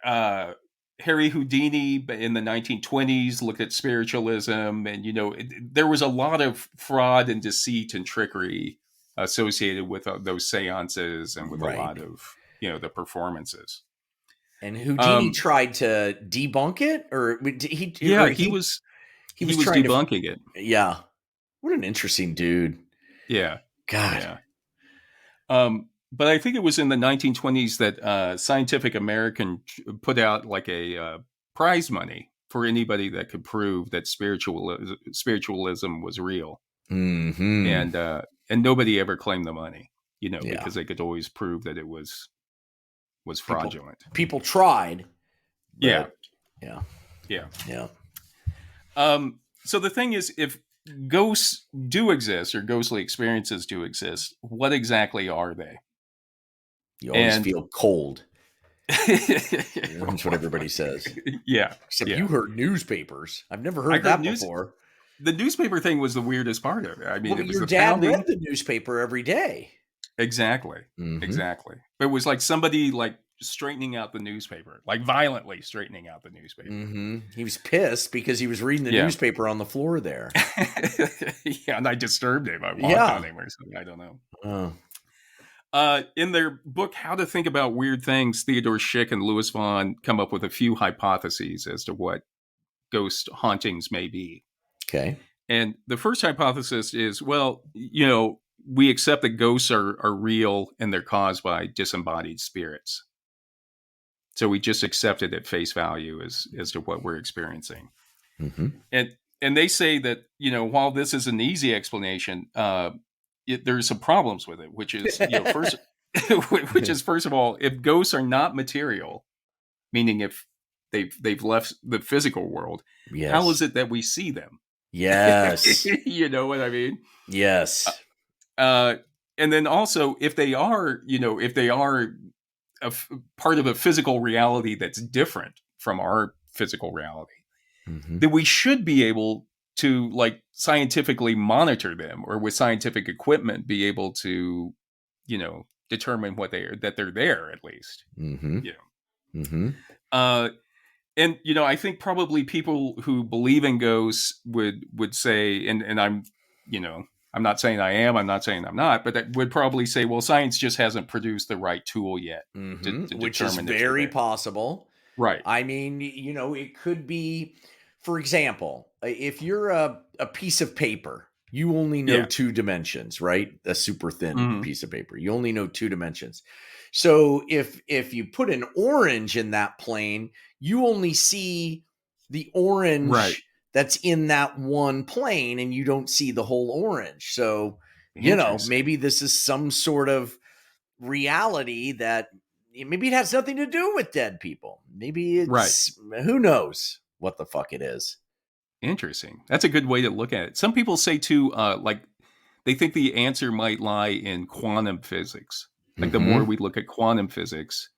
Harry Houdini in the 1920s looked at spiritualism, and, there was a lot of fraud and deceit and trickery associated with those seances and with a lot of, the performances. And Houdini tried to debunk it, or he was debunking it. Yeah. What an interesting dude. Yeah. God. Yeah. But I think it was in the 1920s that Scientific American put out like a prize money for anybody that could prove that spiritualism was real. Mm-hmm. And nobody ever claimed the money, because they could always prove that it was fraudulent. People tried. Yeah. Yeah. Yeah. Yeah. So the thing is, if ghosts do exist or ghostly experiences do exist, what exactly are they? You always feel cold. That's what everybody says. Yeah. Except you heard newspapers. I've never heard that before. The newspaper thing was the weirdest part of it. I mean, it was your dad read the newspaper every day. Exactly. Mm-hmm. Exactly. But it was like somebody like straightening out the newspaper, like violently straightening out the newspaper. Mm-hmm. He was pissed because he was reading the newspaper on the floor there. Yeah, and I disturbed him. I walked on him or something. I don't know. In their book, How to Think About Weird Things, Theodore Schick and Louis Vaughn come up with a few hypotheses as to what ghost hauntings may be. Okay. And the first hypothesis is, well, we accept that ghosts are real and they're caused by disembodied spirits. So we just accept it at face value as to what we're experiencing. Mm-hmm. And they say that, while this is an easy explanation, there's some problems with it, which is, first of all, if ghosts are not material, meaning if they've left the physical world, how is it that we see them? Yes. You know what I mean? Yes. And then also, if they are part of a physical reality that's different from our physical reality, then we should be able to like scientifically monitor them, or with scientific equipment be able to, determine that they're there at least. Mm-hmm. Mm-hmm. And I think probably people who believe in ghosts would say, and I'm not saying I am, I'm not saying I'm not, but that would probably say, well, science just hasn't produced the right tool yet, to which is very possible. Right. I mean, it could be, for example, if you're a piece of paper, you only know 2 dimensions, right? A super thin piece of paper. You only know 2 dimensions. So if you put an orange in that plane, you only see the orange that's in that one plane, and you don't see the whole orange. So, maybe this is some sort of reality that maybe it has nothing to do with dead people. Maybe it's who knows what the fuck it is. Interesting. That's a good way to look at it. Some people say too, like they think the answer might lie in quantum physics. Like the more we look at quantum physics,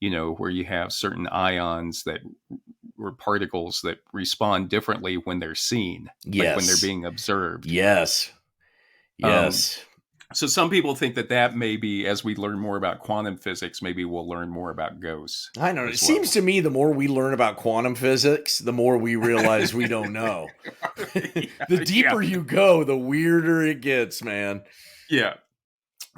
where you have certain ions that or particles that respond differently when they're seen, like when they're being observed. Yes. So some people think that may be, as we learn more about quantum physics, maybe we'll learn more about ghosts. I don't know. It seems to me the more we learn about quantum physics, the more we realize we don't know. The deeper you go, the weirder it gets, man. Yeah.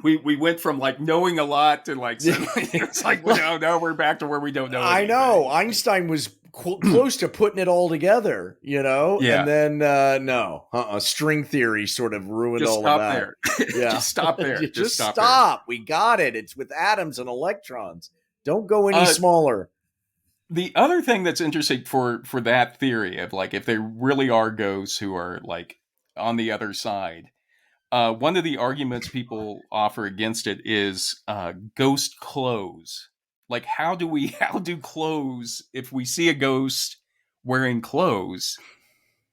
We went from like knowing a lot to like it's like now we're back to where we don't know anything. I know Einstein was close to putting it all together, and then string theory sort of ruined all of that. Just stop there. Just stop. We got it. It's with atoms and electrons. Don't go any smaller. The other thing that's interesting for that theory of like if there really are ghosts who are like on the other side. One of the arguments people offer against it is ghost clothes. Like, how do clothes, if we see a ghost wearing clothes,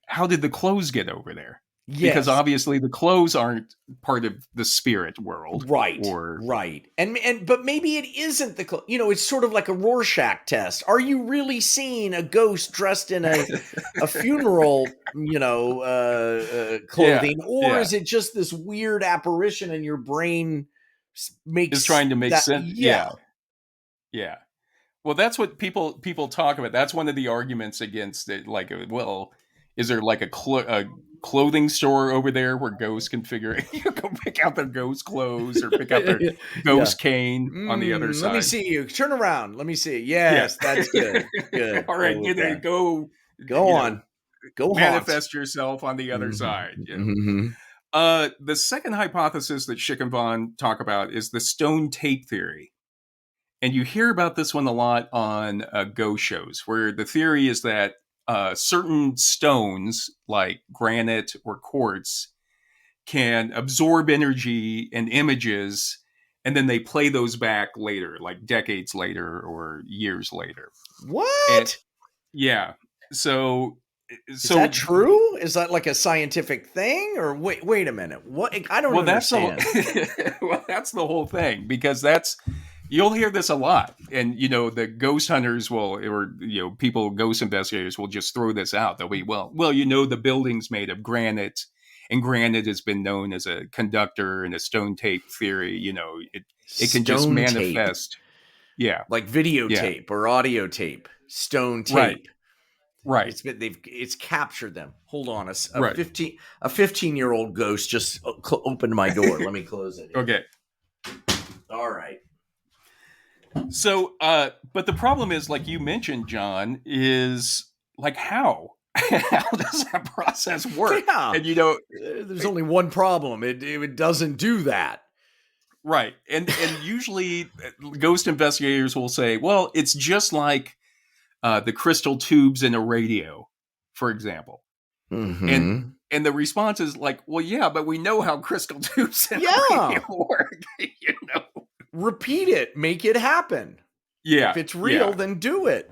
how did the clothes get over there? Yes. Because obviously the clothes aren't part of the spirit world. Right. Right. But maybe it isn't the clothes. It's sort of like a Rorschach test. Are you really seeing a ghost dressed in a funeral, clothing? Or is it just this weird apparition and your brain is trying to make sense? Yeah. Well, that's what people talk about. That's one of the arguments against it. Like, well, is there like a clothing store over there where ghosts can go pick out their ghost clothes or pick out their ghost cane on the other side? Let me see you. Turn around. Let me see. Yes, that's good. Good. All right, go on. Go manifest yourself on the other side. The second hypothesis that Schick and Von talk about is the stone tape theory. And you hear about this one a lot on ghost shows, where the theory is that certain stones, like granite or quartz, can absorb energy and images, and then they play those back later, like decades later or years later. What? So is that true? Is that like a scientific thing? Or wait a minute. What? I don't understand. That's the whole thing, because you'll hear this a lot. And, the ghost hunters ghost investigators will just throw this out. They'll be, the building's made of granite, and granite has been known as a conductor in a stone tape theory. It can just manifest. Tape. Yeah. Like videotape or audio tape, stone tape. Right. It's captured them. Hold on. A 15-year-old ghost just opened my door. Let me close it. Okay. All right. So, but the problem is, like you mentioned, John, is like how does that process work? Yeah. And there's only one problem. It doesn't do that. Right. And usually ghost investigators will say, well, it's just like the crystal tubes in a radio, for example. Mm-hmm. And the response is like, well, yeah, but we know how crystal tubes in a radio work. Repeat it. Make it happen. Yeah. If it's real, then do it.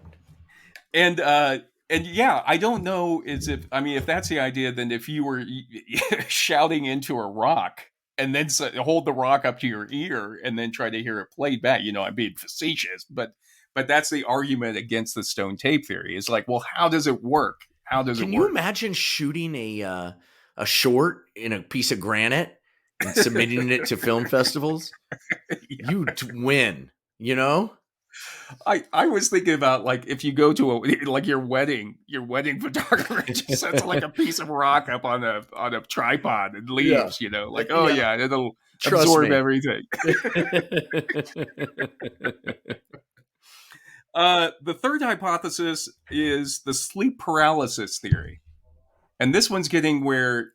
And I don't know if that's the idea, then if you were shouting into a rock and then hold the rock up to your ear and then try to hear it played back, I'm being facetious, but that's the argument against the stone tape theory. It's like, well, how does it work? Can you imagine shooting a short in a piece of granite and submitting it to film festivals? Yeah. You'd win, I was thinking about, like, if you go to your wedding photographer just sets like a piece of rock up on a tripod and leaves, it'll absorb everything. The third hypothesis is the sleep paralysis theory. And this one's getting where,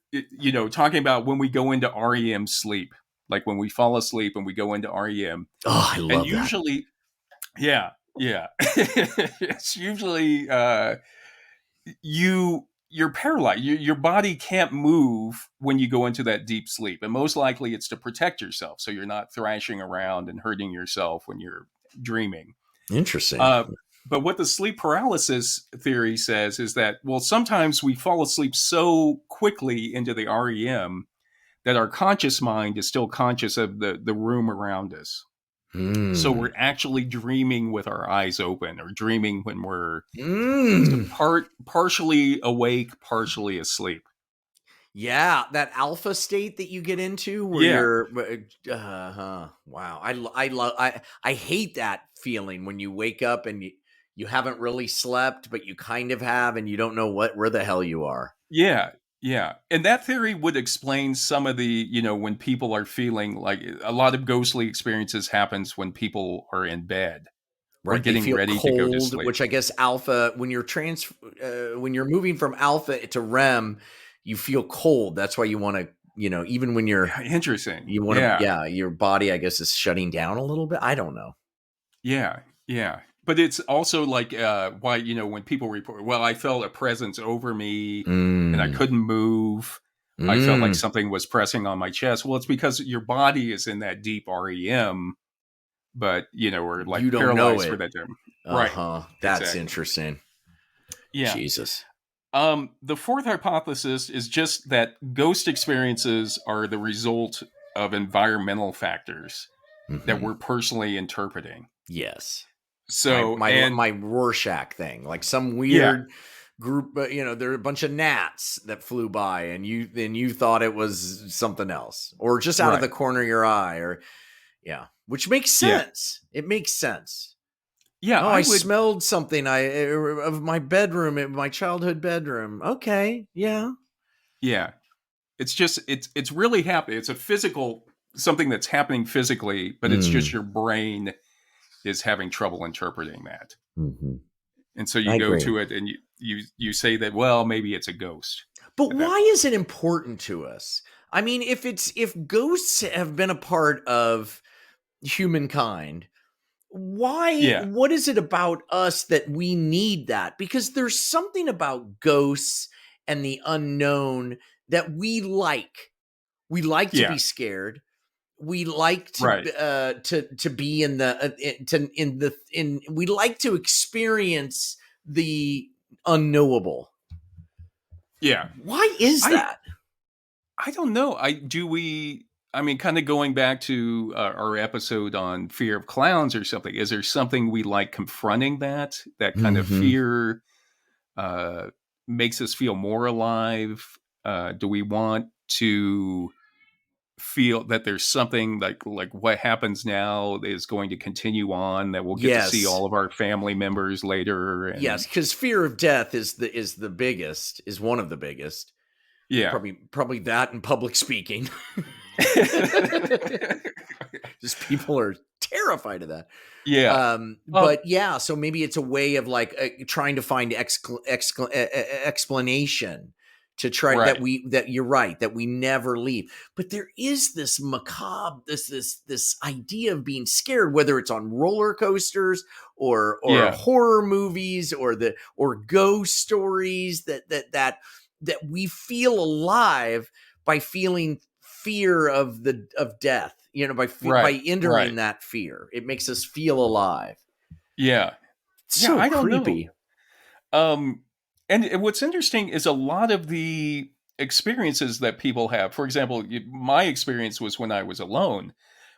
talking about when we go into REM sleep, like when we fall asleep and we go into REM. Oh, I love that. And usually, yeah. It's usually you're paralyzed. Your body can't move when you go into that deep sleep. And most likely it's to protect yourself, so you're not thrashing around and hurting yourself when you're dreaming. Interesting. But what the sleep paralysis theory says is that, well, sometimes we fall asleep so quickly into the REM that our conscious mind is still conscious of the room around us. So we're actually dreaming with our eyes open, or dreaming when we're partially awake, partially asleep. Yeah, that alpha state that you get into where you're wow. I hate that feeling when you wake up and you haven't really slept, but you kind of have, and you don't know where the hell you are. Yeah. And that theory would explain some of the, when people are feeling like a lot of ghostly experiences happens when people are in bed or Right, they getting feel ready to go to cold, sleep. which I guess alpha, when you're moving from alpha to REM, you feel cold. That's why you want to, even when Interesting. you want to, your body, I guess, is shutting down a little bit. I don't know. Yeah. But it's also like why, when people report, well, I felt a presence over me and I couldn't move. I felt like something was pressing on my chest. Well, it's because your body is in that deep REM, but, or like You don't know paralyzed for it. that time. Right. That's Exactly. interesting. Yeah. Jesus. The fourth hypothesis is just that ghost experiences are the result of environmental factors that we're personally interpreting. Yes. So my Rorschach thing, like some weird group, there are a bunch of gnats that flew by, and you thought it was something else, or just out of the corner of your eye, or which makes sense. It makes sense. Yeah, I smelled something of my bedroom, my childhood bedroom. Okay, yeah. It's just it's really happening. It's a physical something that's happening physically, but it's just your brain is having trouble interpreting that. And so you go to it and you say that, well, maybe it's a ghost. But why is it important to us? I mean, if ghosts have been a part of humankind, why? What is it about us that we need that? Because there's something about ghosts and the unknown that we like. We like to be scared. We like to be in the we like to experience the unknowable. Yeah. Why is that? I don't know. I mean, kind of going back to our episode on fear of clowns or something, is there something we like confronting that kind of fear makes us feel more alive? Do we want to feel that there's something like what happens now is going to continue on, that we'll get to see all of our family members later? And yes, because fear of death is one of the biggest. Yeah. Probably that and public speaking. Just people are terrified of that. Yeah. But so maybe it's a way of like trying to find explanation to try that you're right, that we never leave. But there is this macabre, this idea of being scared, whether it's on roller coasters or horror movies or ghost stories, that we feel alive by feeling fear of death, by entering that fear. It makes us feel alive. Yeah. So I don't creepy. know. And what's interesting is a lot of the experiences that people have. For example, my experience was when I was alone,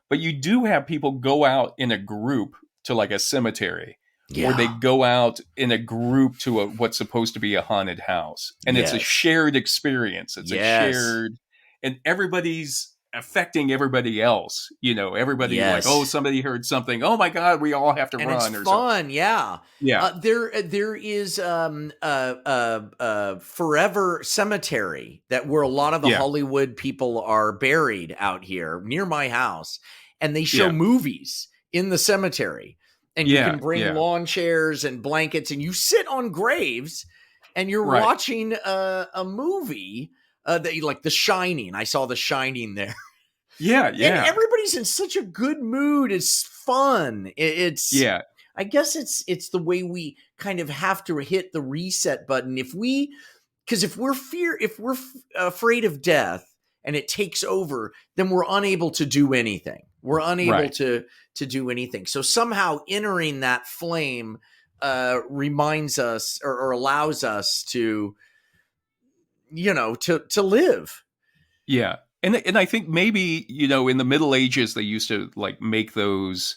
but you do have people go out in a group to like a cemetery, or they go out in a group to what's supposed to be a haunted house, and it's a shared experience. It's a shared, and everybody's affecting everybody else. Everybody like, oh, somebody heard something. Oh my God, we all have to and run. It's fun, Yeah. There is Forever Cemetery where a lot of the Hollywood people are buried out here near my house, and they show movies in the cemetery. And you can bring lawn chairs and blankets, and you sit on graves, and you're watching a movie that you like, The Shining. I saw The Shining there. Yeah. And everybody's in such a good mood. It's fun. I guess it's the way we kind of have to hit the reset button. Because if we're afraid of death and it takes over, then we're unable to do anything. We're unable to do anything. So somehow entering that flame reminds us or allows us to, to live. Yeah. And I think maybe, in the Middle Ages they used to like make those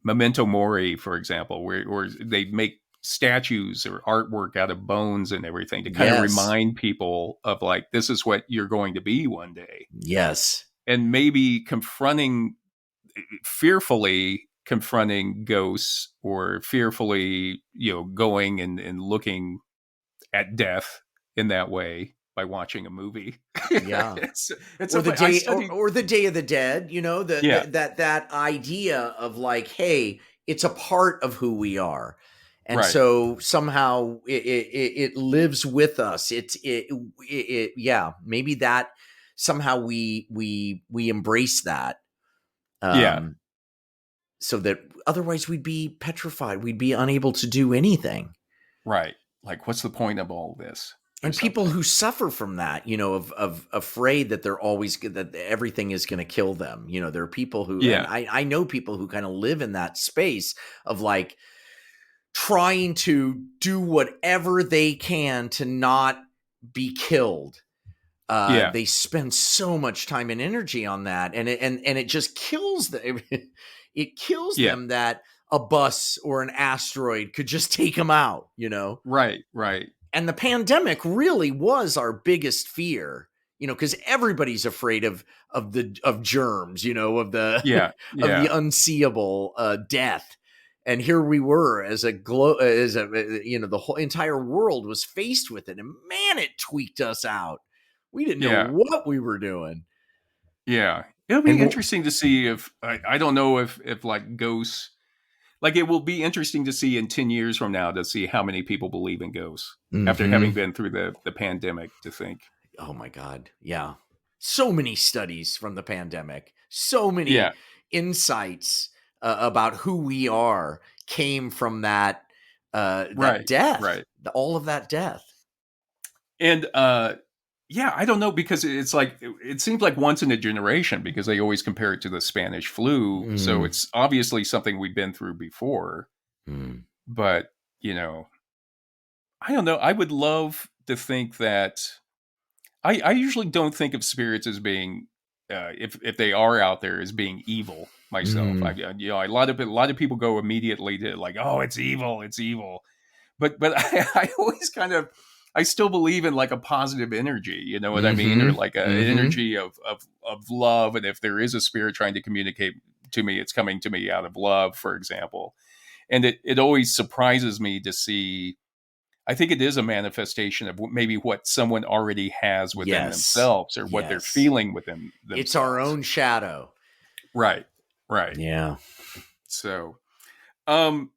memento mori, for example, where they make statues or artwork out of bones and everything to kind of Yes. remind people of like, this is what you're going to be one day. Yes. And maybe fearfully confronting ghosts, or fearfully, going and looking at death in that way by watching a movie. Yeah. It's or the day studied, or the Day of the Dead, yeah, that idea of like, hey, it's a part of who we are. And right, so somehow it lives with us. Yeah, maybe that somehow we embrace that. yeah, Um, so that otherwise we'd be petrified. We'd be unable to do anything. right. Like, what's the point of all this, or And people something? who suffer from that, of afraid that they're always that everything is going to kill them. There are people who, and Yeah, I know people who kind of live in that space of like trying to do whatever they can to not be killed. yeah, They spend so much time and energy on that, and it just kills them. It kills yeah, them that a bus or an asteroid could just take them out. right, right. And the pandemic really was our biggest fear, because everybody's afraid of germs, of the Yeah, of the yeah, unseeable death. And here we were as the whole entire world was faced with it, and man, it tweaked us out. We didn't know yeah, what we were doing. yeah. It'll be And interesting to see if I don't know if like ghosts, like, it will be interesting to see in 10 years from now to see how many people believe in ghosts after having Mhm. been through the pandemic, to think. Oh my God. Yeah. So many studies from the pandemic, so Yeah, many insights about who we are came from that right, death, right. all of that death. And yeah, I don't know, because it's like it seems like once in a generation, because they always compare it to the Spanish flu, so Mm, it's obviously something we've been through before. mm, But, you know, I don't know. I would love to think that I usually don't think of spirits as being, if they are out there, as being evil myself. mm. A lot of people go immediately to like, oh, it's evil, it's evil. But I always kind of, I still believe in like a positive energy. You know what I mean? Or Mhm. like an Mhm. energy of love. And if there is a spirit trying to communicate to me, it's coming to me out of love, for example. And it always surprises me to see. I think it is a manifestation of maybe what someone already has within Yes. themselves, or what they're Yes. feeling within It's our themselves. own shadow. Right. Right. Yeah. So, um,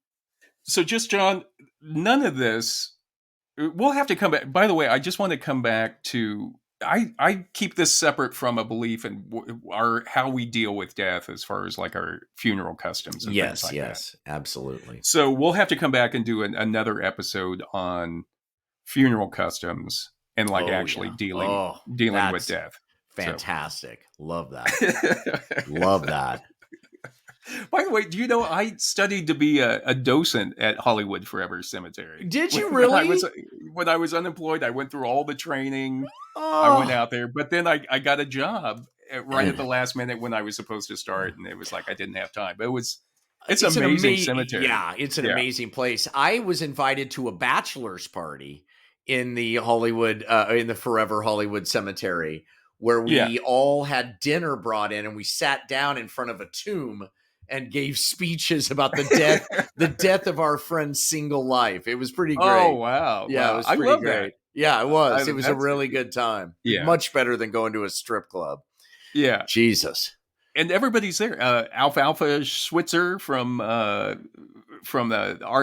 so just John, none of this. We'll have to come back. By the way, I just want to come back to. I keep this separate from a belief in our how we deal with death, as far as like our funeral customs and things Yes, like that. yes. Absolutely. So we'll have to come back and do another episode on funeral customs and like Oh actually yeah. dealing Oh, dealing with that's death. So, fantastic. Love that. Love that. by the way, do you know I studied to be a docent at Hollywood Forever Cemetery? Did you When I was really? unemployed, I went through all the training. I went Oh. out there, but then I got a job right at the last minute when I was supposed to start, and it was like I didn't have time. But it's It's an amazing amazing, cemetery. yeah, it's an Yeah, amazing place. I was invited to a bachelor's party in the in the Forever Hollywood Cemetery, where yeah. we all had dinner brought in and we sat down in front of a tomb and gave speeches about the death of our friend's single life. It was pretty Oh great. wow, Yeah, it wow! was I pretty love that. great. Yeah, it was. It was a That's really good time. yeah, Much better than going to a strip club. yeah. Jesus. And everybody's there. Alfalfa Switzer from our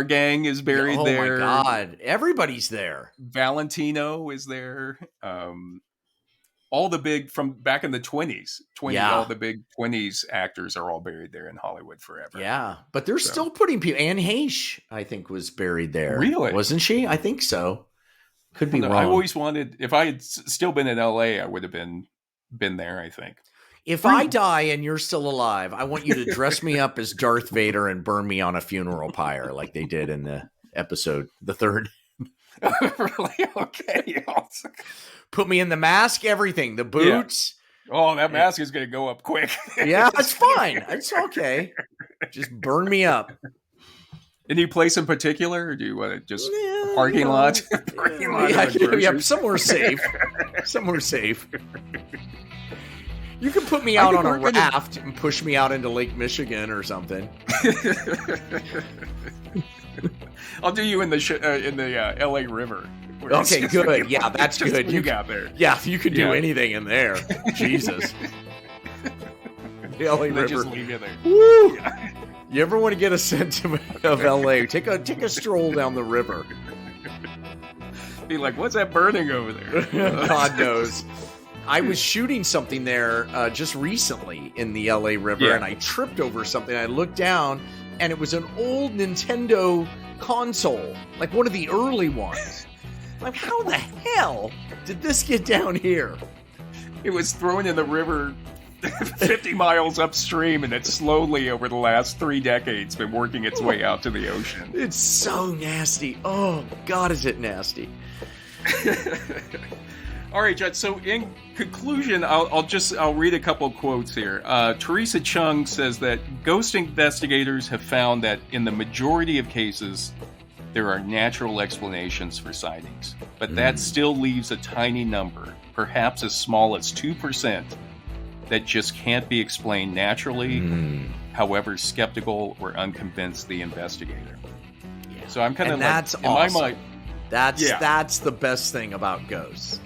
gang is Yeah, buried oh my there. God. Everybody's there. Valentino is there. All the big from back in the 20s, all Yeah. the big 20s actors are all buried there in Hollywood Forever. Yeah, but they're So still putting people. Anne Heche, I think, was buried there, really, wasn't she? I think so. Could I don't be know. I wrong. always wanted, if I had still been in LA, I would have been there, I think. If I Pretty die and you're still alive, I want you to dress me up as Darth Vader and burn me on a funeral pyre, like they did in the episode, the third. Really? Okay. Put me in the mask, everything, the boots. Yeah. Oh, that mask is going to go up quick. Yeah, it's fine. It's okay. Just burn me up. Any place in particular, or do you want to just a parking lot? Parking lot. Yeah, somewhere safe. Somewhere safe. You can put me out on a raft and push me out into Lake Michigan or something. I'll do you in the L.A. River. Okay, good. Yeah, that's good. You got there. Yeah, you could do anything in there. Jesus. The L.A. River. Just leave you there. Woo! Yeah. You ever want to get a sentiment of L.A.? Take a stroll down the river. Be like, what's that burning over there? God knows. I was shooting something there just recently in the LA River, and I tripped over something. I looked down, and it was an old Nintendo console, like one of the early ones. Like, how the hell did this get down here? It was thrown in the river 50 miles upstream, and it's slowly, over the last 3 decades, been working its way out to the ocean. It's so nasty. Oh, God, is it nasty. All right, Judd. So in conclusion, I'll read a couple of quotes here. Teresa Chung says that ghost investigators have found that in the majority of cases, there are natural explanations for sightings, but that still leaves a tiny number, perhaps as small as 2%, that just can't be explained naturally, however skeptical or unconvinced the investigator. Yeah. So I'm kind of like, that's in awesome. my mind, that's the best thing about ghosts.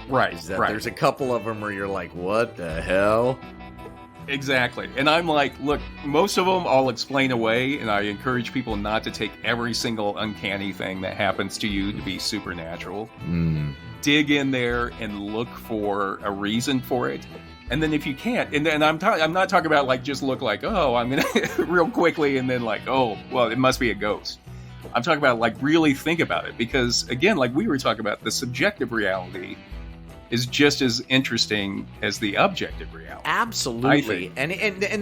Right, is that there's a couple of them where you're like, what the hell? Exactly. And I'm like, look, most of them I'll explain away, and I encourage people not to take every single uncanny thing that happens to you to be supernatural. Dig in there and look for a reason for it. And then if you can't, and then I'm not talking about like just look like, oh, I'm going to real quickly, and then like, oh, well, it must be a ghost. I'm talking about like really think about it, because again, like we were talking about, the subjective reality is just as interesting as the objective reality. Absolutely. And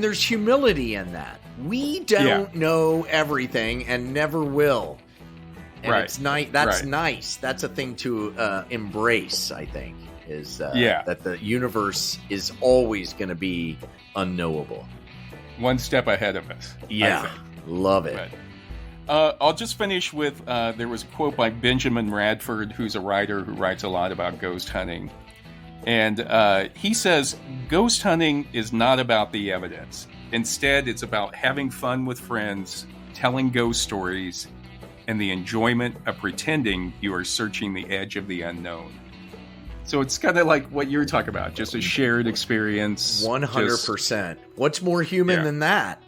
there's humility in that. We don't know everything and never will. And it's nice. That's nice. That's a thing to embrace, I think, is that the universe is always going to be unknowable. One step ahead of us. Yeah. Love it. Right. I'll just finish with, there was a quote by Benjamin Radford, who's a writer who writes a lot about ghost hunting. And he says, ghost hunting is not about the evidence. Instead, it's about having fun with friends, telling ghost stories, and the enjoyment of pretending you are searching the edge of the unknown. So it's kind of like what you're talking about, just a shared experience. 100%. What's more human than that?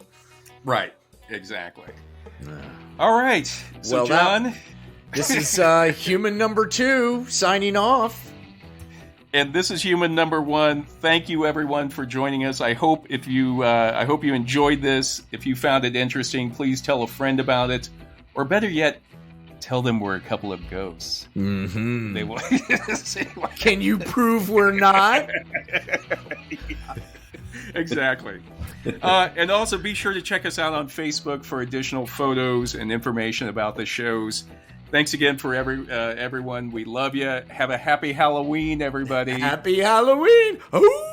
Right. Exactly. All right. So, well, John, this is human number 2 signing off. And this is human number 1. Thank you, everyone, for joining us. I hope you enjoyed this. If you found it interesting, please tell a friend about it, or better yet, tell them we're a couple of ghosts. Mm-hmm. They will. Can you prove we're not? Exactly. And also be sure to check us out on Facebook for additional photos and information about the shows. Thanks again for everyone. We love you. Have a happy Halloween, everybody. Happy Halloween! Ooh!